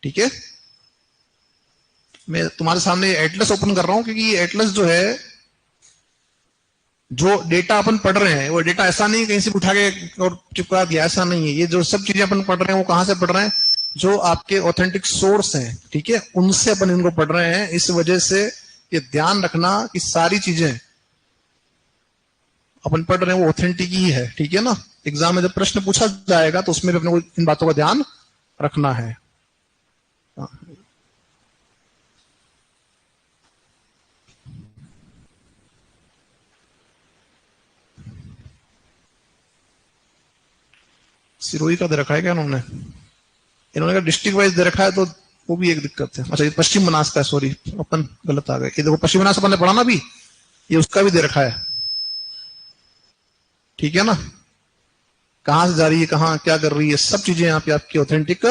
ठीक है, मैं तुम्हारे सामने एटलस ओपन कर रहा हूं, क्योंकि ये एटलस जो है, जो डेटा अपन पढ़ रहे हैं वो डेटा ऐसा नहीं कहीं से उठा के और चिपका दिया, ऐसा नहीं है। ये जो सब चीजें अपन पढ़ रहे हैं वो कहां से पढ़ रहे हैं? जो आपके ऑथेंटिक सोर्स हैं, ठीक है, उनसे अपन इनको पढ़ रहे हैं। इस वजह से ये ध्यान रखना कि सारी चीजें अपन पढ़ रहे हैं वो ऑथेंटिक ही है। ठीक है ना? एग्जाम में जब प्रश्न पूछा जाएगा तो उसमें भी अपने को इन बातों का ध्यान रखना है। सिरोही का दे रखा है क्या इन्होंने? इन्होंने डिस्ट्रिक्ट वाइज दे रखा है, तो वो भी एक दिक्कत है। अच्छा, ये पश्चिम बनास का है, सॉरी अपन गलत आ गए। ये देखो पश्चिम बनास अपन ने पढ़ा ना भी, ये उसका भी दे रखा है। ठीक है ना? कहां से जा रही है, कहां क्या कर रही है, सब चीजें यहाँ पे आपकी ऑथेंटिक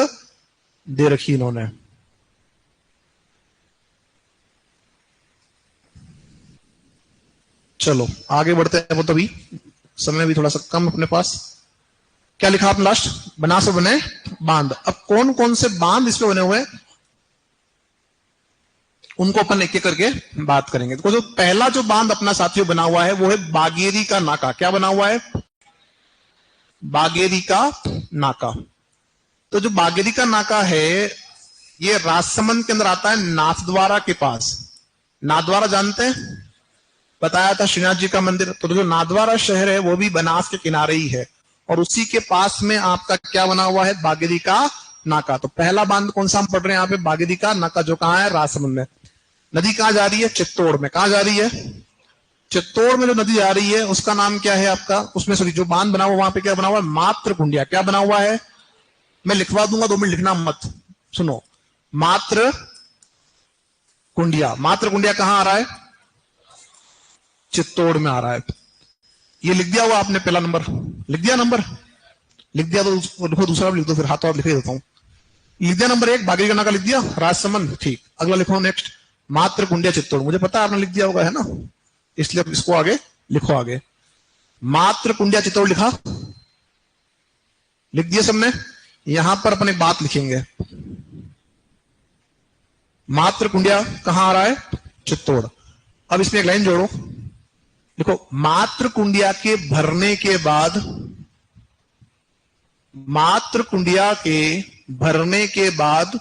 दे रखी इन्होंने। चलो आगे बढ़ते हैं, वो तो भी समय भी थोड़ा सा कम अपने पास। क्या लिखा आपने लास्ट? बनास पर बने बांध। अब कौन कौन से बांध इस पे बने हुए हैं? उनको अपन एक एक करके बात करेंगे। तो जो पहला जो बांध अपना साथियों बना हुआ है वो है बागेरी का नाका। क्या बना हुआ है? बागेरी का नाका। तो जो बागेरी का नाका है ये राजसमंद के अंदर आता है, नाथद्वारा के पास। नाथद्वारा जानते हैं? बताया था श्रीनाथ जी का मंदिर। तो जो नाथद्वारा शहर है वो भी बनास के किनारे ही है, और उसी के पास में आपका क्या बना हुआ है? बागेरी का नाका। तो पहला बांध कौन सा हम पढ़ रहे हैं यहाँ पे? बागेरी का नाका, जो कहां है? राजसमंद में। नदी कहां जा रही है? चित्तौड़ में। कहां जा रही है? चित्तौड़ में जो नदी जा रही है उसका नाम क्या है आपका? उसमें सॉरी जो बांध बना हुआ वहां पे क्या बना हुआ है? मात्र कुंडिया। क्या बना हुआ है? मैं लिखवा दूंगा, 2 मिनट लिखना मत। सुनो, मात्र कुंडिया। मात्र कुंडिया कहां आ रहा है? चित्तौड़ में आ रहा है। ये लिख दिया हुआ आपने? पहला नंबर लिख दिया? नंबर लिख दिया तो लिखो, दूसरा भी लिख दो, फिर हाथों हाथ लिख देता हूं। लिख दिया नंबर 1 बागेरी का नाका लिख दिया, राजसमंद। ठीक, अगला लिखो नेक्स्ट, मात्र कुंडिया चित्तौड़। मुझे पता है आपने लिख दिया होगा, है ना, इसलिए अब इसको आगे लिखो। आगे मात्र कुंडिया चित्तौड़ लिखा? लिख दिया सबने? यहां पर अपन एक बात लिखेंगे, मात्र कुंडिया कहां आ रहा है? चित्तौड़। अब इसमें एक लाइन जोड़ो, देखो, मात्र कुंडिया के भरने के बाद, मात्र कुंडिया के भरने के बाद,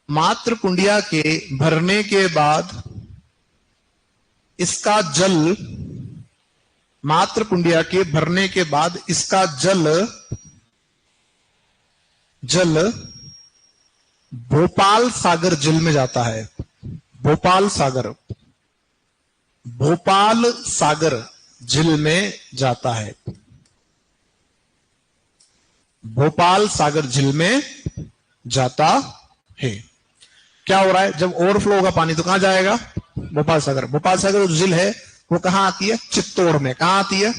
मात्र कुंडिया के भरने के बाद इसका जल, मात्र कुंडिया के भरने के बाद इसका जल भोपाल सागर झील में जाता है। भोपाल सागर, भोपाल सागर झील में जाता है। भोपाल सागर झील में जाता है। क्या हो रहा है? जब ओवरफ्लो होगा पानी तो कहां जाएगा? भोपाल सागर। भोपाल सागर जो झील है वो कहां आती है? चित्तौड़ में। कहां आती है?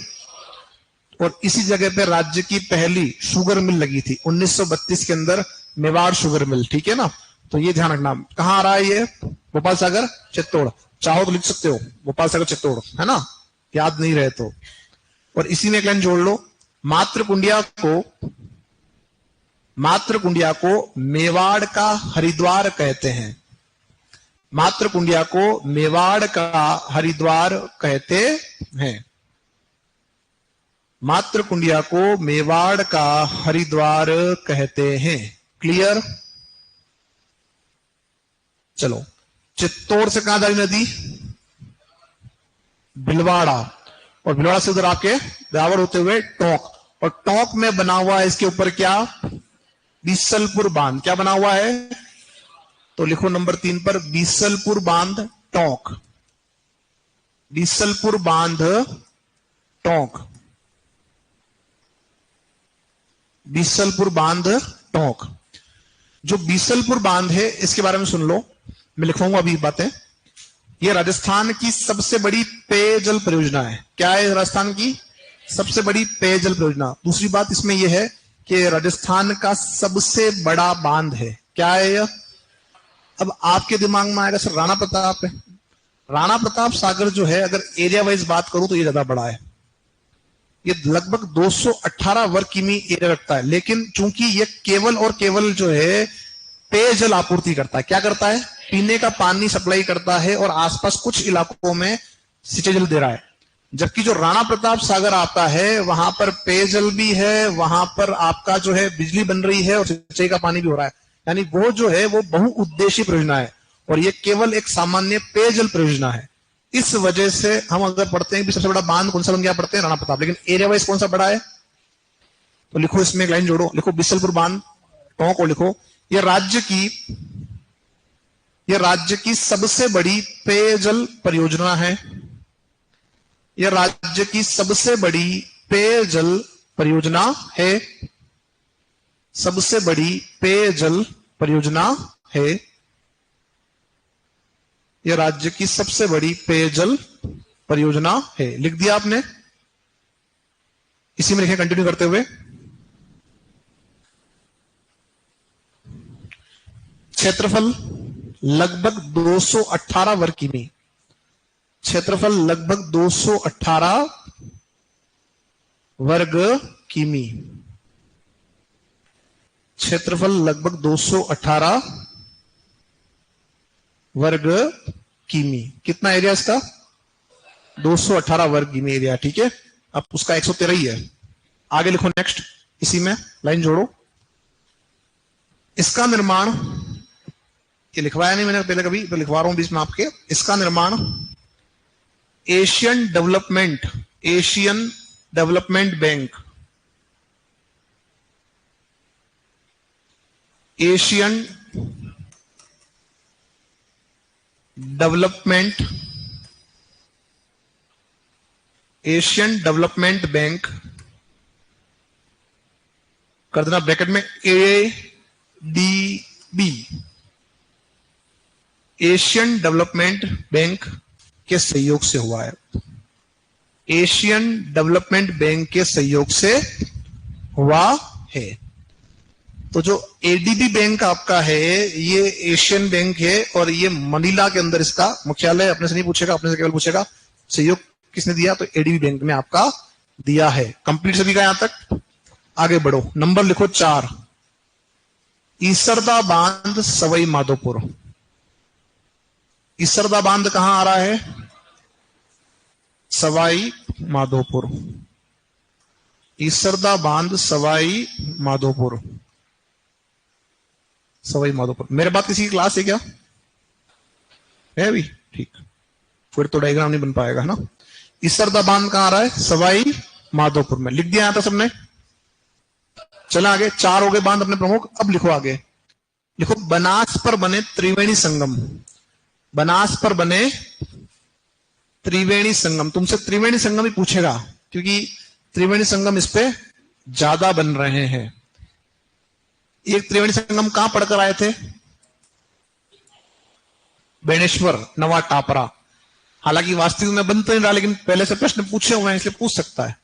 और इसी जगह पे राज्य की पहली शुगर मिल लगी थी 1932 के अंदर, मेवाड़ शुगर मिल। ठीक है ना? तो ये ध्यान रखना, कहां आ रहा है ये? भोपाल सागर चित्तौड़। चाहो तो लिख सकते हो भोपाल सागर चित्तौड़, है ना, याद नहीं रहे तो। और इसी में एक लाइन जोड़ लो, मात्र कुंडिया को मेवाड़ का हरिद्वार कहते हैं। मात्र कुंडिया को मेवाड़ का हरिद्वार कहते हैं। मात्र कुंडिया को मेवाड़ का हरिद्वार कहते हैं। क्लियर? चलो, चित्तौड़ से कहां जा रही नदी? भिलवाड़ा, और भिलवाड़ा से उधर आपके ब्यावर होते हुए टोंक, और टोंक में बना हुआ है इसके ऊपर क्या? बीसलपुर बांध। क्या बना हुआ है? तो लिखो नंबर 3 पर, बीसलपुर बांध टोंक। बीसलपुर बांध टोंक। बीसलपुर बांध टोंक। जो बीसलपुर बांध है इसके बारे में सुन लो, मैं लिखवाऊंगा अभी बातें। यह राजस्थान की सबसे बड़ी पेयजल परियोजना है। क्या है? राजस्थान की सबसे बड़ी पेयजल परियोजना। दूसरी बात इसमें यह है कि राजस्थान का सबसे बड़ा बांध है। क्या है यह? अब आपके दिमाग में आएगा सर राणा प्रताप है। राणा प्रताप सागर जो है, अगर एरिया वाइज बात करूं तो ये ज्यादा बड़ा है। ये लगभग 218 वर्ग किमी एरिया रखता है, लेकिन चूंकि ये केवल और केवल जो है पेयजल आपूर्ति करता है। क्या करता है? पीने का पानी सप्लाई करता है, और आसपास कुछ इलाकों में सिंचाई जल दे रहा है। जबकि जो राणा प्रताप सागर आता है वहां पर पेयजल भी है, वहां पर आपका जो है बिजली बन रही है और सिंचाई का पानी भी हो रहा है। यानी वो जो है वो बहुउद्देशीय परियोजना है, और ये केवल एक सामान्य पेयजल परियोजना है। इस वजह से हम अगर पढ़ते हैं कि सबसे बड़ा बांध कौन सा बन गया, पढ़ते हैं राणा प्रताप, लेकिन एरिया वाइज कौन सा बड़ा है? तो लिखो, इसमें एक लाइन जोड़ो, लिखो बीसलपुर बांध टोंक को लिखो। यह राज्य की सबसे बड़ी पेयजल परियोजना है। यह राज्य की सबसे बड़ी पेयजल परियोजना है। सबसे बड़ी पेयजल परियोजना है। यह राज्य की सबसे बड़ी पेयजल परियोजना है। लिख दिया आपने? इसी में लिखे कंटिन्यू करते हुए। क्षेत्रफल लगभग 218 वर्ग किमी। क्षेत्रफल लगभग 218 वर्ग किमी। क्षेत्रफल लगभग 218 वर्ग किमी। कितना एरिया इसका? 218 वर्ग किमी एरिया। ठीक है, अब उसका 113 ही है। आगे लिखो नेक्स्ट, इसी में लाइन जोड़ो। इसका निर्माण, ये लिखवाया नहीं मैंने पहले कभी, तो लिखवा रहा हूं बीच में आपके। इसका निर्माण Asian development bank, Asian development bank कर देना ब्रैकेट में ADB, एशियन डेवलपमेंट बैंक के सहयोग से हुआ है। एशियन डेवलपमेंट बैंक के सहयोग से हुआ है। तो जो ADB बैंक आपका है ये एशियन बैंक है और ये मनीला के अंदर इसका मुख्यालय। अपने से नहीं पूछेगा, अपने से केवल पूछेगा सहयोग किसने दिया, तो ADB बैंक में आपका दिया है। कंप्लीट सभी का यहां तक। आगे बढ़ो, नंबर लिखो 4, ईसरदा बांध सवाई माधोपुर। ईसरदा बांध कहां आ रहा है? सवाई माधोपुर। ईसरदा बांध सवाई माधोपुर, सवाई माधोपुर। मेरे बात किसी की क्लास है क्या? है भी? ठीक, फिर तो डायग्राम नहीं बन पाएगा ना। ईसरदा बांध कहां आ रहा है? सवाई माधोपुर में। लिख दिया था सबने? चला आगे, 4 हो गए बांध अपने प्रमुख। अब लिखो आगे, लिखो बनास पर बने त्रिवेणी संगम। बनास पर बने त्रिवेणी संगम। तुमसे त्रिवेणी संगम ही पूछेगा क्योंकि त्रिवेणी संगम इस पे ज्यादा बन रहे हैं। एक त्रिवेणी संगम कहां पढ़कर आए थे? बेणेश्वर, नवा टापरा। हालांकि वास्तविक में बन तो नहीं रहा, लेकिन पहले से प्रश्न पूछे हुए हैं इसलिए पूछ सकता है।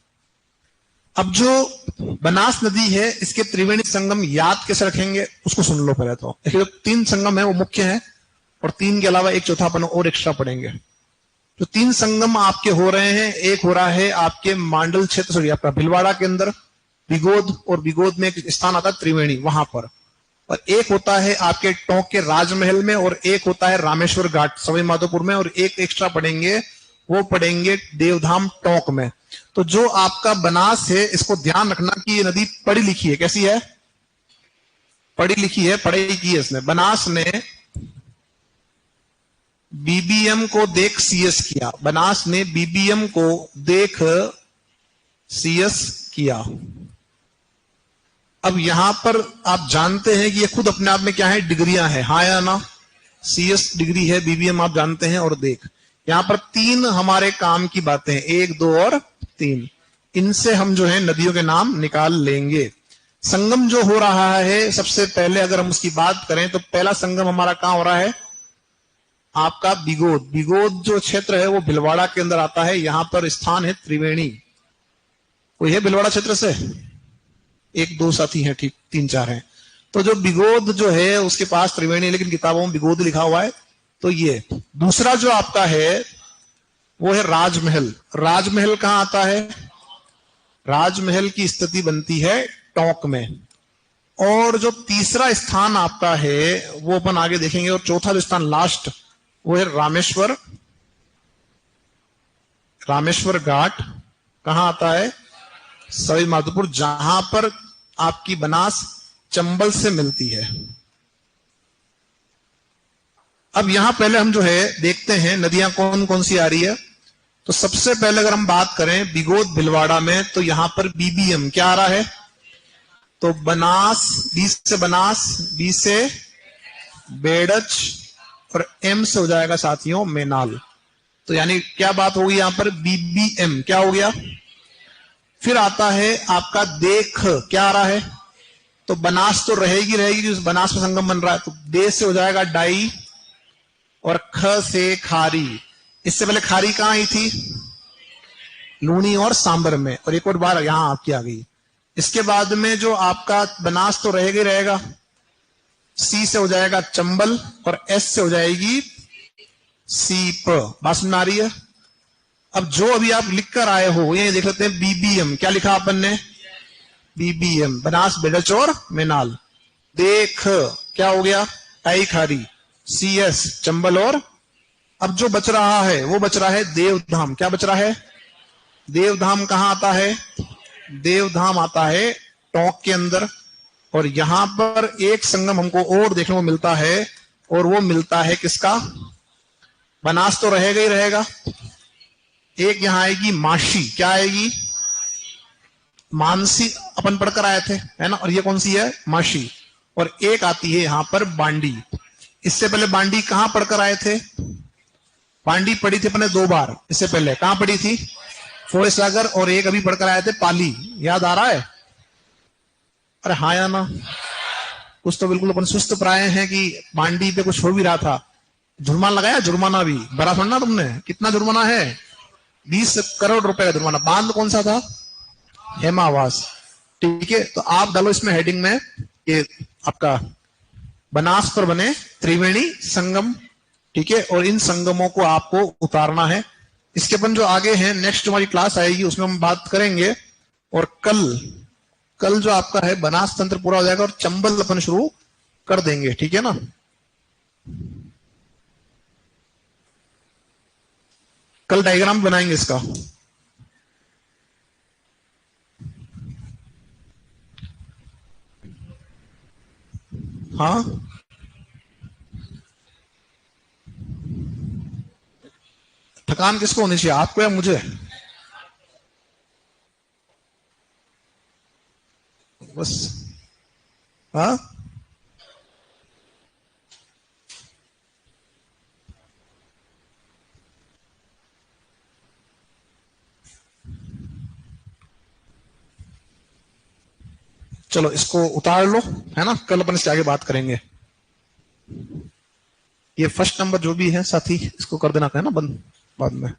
अब जो बनास नदी है इसके त्रिवेणी संगम याद कैसे रखेंगे उसको सुन लो पहले तो। देखिए, जो 3 संगम है वो मुख्य है और 3 के अलावा एक चौथा अपन और एक्स्ट्रा पढ़ेंगे। जो 3 संगम आपके हो रहे हैं, एक हो रहा है आपके मांडल क्षेत्र, सॉरी आपका भीलवाड़ा के अंदर बिगोद, और बिगोद में एक स्थान आता है त्रिवेणी, वहां पर। और एक होता है आपके टोंक के राजमहल में, और एक होता है रामेश्वर घाट सवाई माधोपुर में, और एक एक्स्ट्रा पढ़ेंगे, वो पढ़ेंगे देवधाम टोंक में। तो जो आपका बनास है इसको ध्यान रखना कि ये नदी पढ़ी लिखी है। कैसी है? पढ़ी लिखी है, पढ़ाई की है इसने। बनास ने BBM को देख CS किया। बनास ने BBM को देख CS किया। अब यहां पर आप जानते हैं कि ये खुद अपने आप में क्या है? डिग्रियां है, हाँ या ना? CS डिग्री है, BBM आप जानते हैं, और देख। यहां पर 3 हमारे काम की बातें हैं, 1, 2 और 3। इनसे हम जो है नदियों के नाम निकाल लेंगे। संगम जो हो रहा है, सबसे पहले अगर हम उसकी बात करें तो पहला संगम हमारा कहां हो रहा है? आपका बिगोद। बिगोद जो क्षेत्र है वो भिलवाड़ा के अंदर आता है। यहां पर स्थान है त्रिवेणी। कोई है भिलवाड़ा क्षेत्र से? 1, 2 साथी हैं, ठीक, 3, 4 हैं। तो जो बिगोद जो है उसके पास त्रिवेणी, लेकिन किताबों में बिगोद लिखा हुआ है। तो ये दूसरा जो आपका है वो है राजमहल। राजमहल कहां आता है? राजमहल की स्थिति बनती है टोंक में। और जो तीसरा स्थान आपका है वो अपन आगे देखेंगे, और चौथा जो स्थान लास्ट वो है रामेश्वर। रामेश्वर घाट कहां आता है? सवाई माधोपुर, जहां पर आपकी बनास चंबल से मिलती है। अब यहां पहले हम जो है देखते हैं नदियां कौन कौन सी आ रही है। तो सबसे पहले अगर हम बात करें बिगोद भिलवाड़ा में, तो यहां पर BBM क्या आ रहा है? तो बनास, B से बनास, B से बेड़च, और M से हो जाएगा साथियों मेनाल। तो यानी क्या बात होगी यहां पर? BBM क्या हो गया? फिर आता है आपका देख, क्या आ रहा है? तो बनास तो रहेगी रहेगी, जो बनास में संगम बन रहा है। तो दे से हो जाएगा डाई, और ख से खारी। इससे पहले खारी कहां आई थी? लूनी और सांबर में, और एक और बार यहां आपकी आ गई। इसके बाद में जो आपका बनास तो रहेगा ही रहेगा। C से हो जाएगा चंबल, और S से हो जाएगी सीप। बात सुन आ रही है? अब जो अभी आप लिख कर आए हो ये देख लेते हैं। BBM क्या लिखा अपन ने? BBM बनास बेड़च और मेनाल। देख क्या हो गया? टाई खारी। CS चंबल, और अब जो बच रहा है वो बच रहा है देवधाम। क्या बच रहा है? देवधाम कहां आता है? देवधाम आता है टोंक के अंदर। और यहां पर एक संगम हमको और देखने को मिलता है, और वो मिलता है किसका? बनास तो रहेगा ही रहेगा। एक यहां आएगी माशी। क्या आएगी? मानसी अपन पढ़कर आए थे, है ना। और ये कौन सी है? माशी। और एक आती है यहां पर बांडी। इससे पहले बांडी कहां पढ़कर आए थे? बांडी पढ़ी थी अपने 2 बार। इससे पहले कहां पढ़ी थी? फोय सागर। और एक अभी पढ़कर आए थे पाली। याद आ रहा है? अरे हाँ या ना? कुछ तो बिल्कुल अपन सुस्त प्राय हैं कि बांडी पे कुछ हो भी रहा था। जुर्माना लगाया, जुर्माना भी बड़ा सुनना तुमने। कितना जुर्माना है? 20 करोड़ रुपए का जुर्माना। बांध कौन सा था? हेमावास। ठीक है, तो आप डालो इसमें हेडिंग में ये आपका बनास पर बने त्रिवेणी संगम। ठीक है, और इन संगमों को आपको उतारना है। इसके अपन जो आगे हैं, नेक्स्ट हमारी क्लास आएगी उसमें हम बात करेंगे। और कल जो आपका है बनास तंत्र पूरा हो जाएगा और चंबल अपन शुरू कर देंगे। ठीक है ना। कल डायग्राम बनाएंगे इसका। हाँ, थकान किसको होनी चाहिए, आपको या मुझे? बस। हाँ, चलो इसको उतार लो, है ना। कल अपन इससे आगे बात करेंगे। ये फर्स्ट नंबर जो भी है साथी, इसको कर देना है ना बंद बाद में।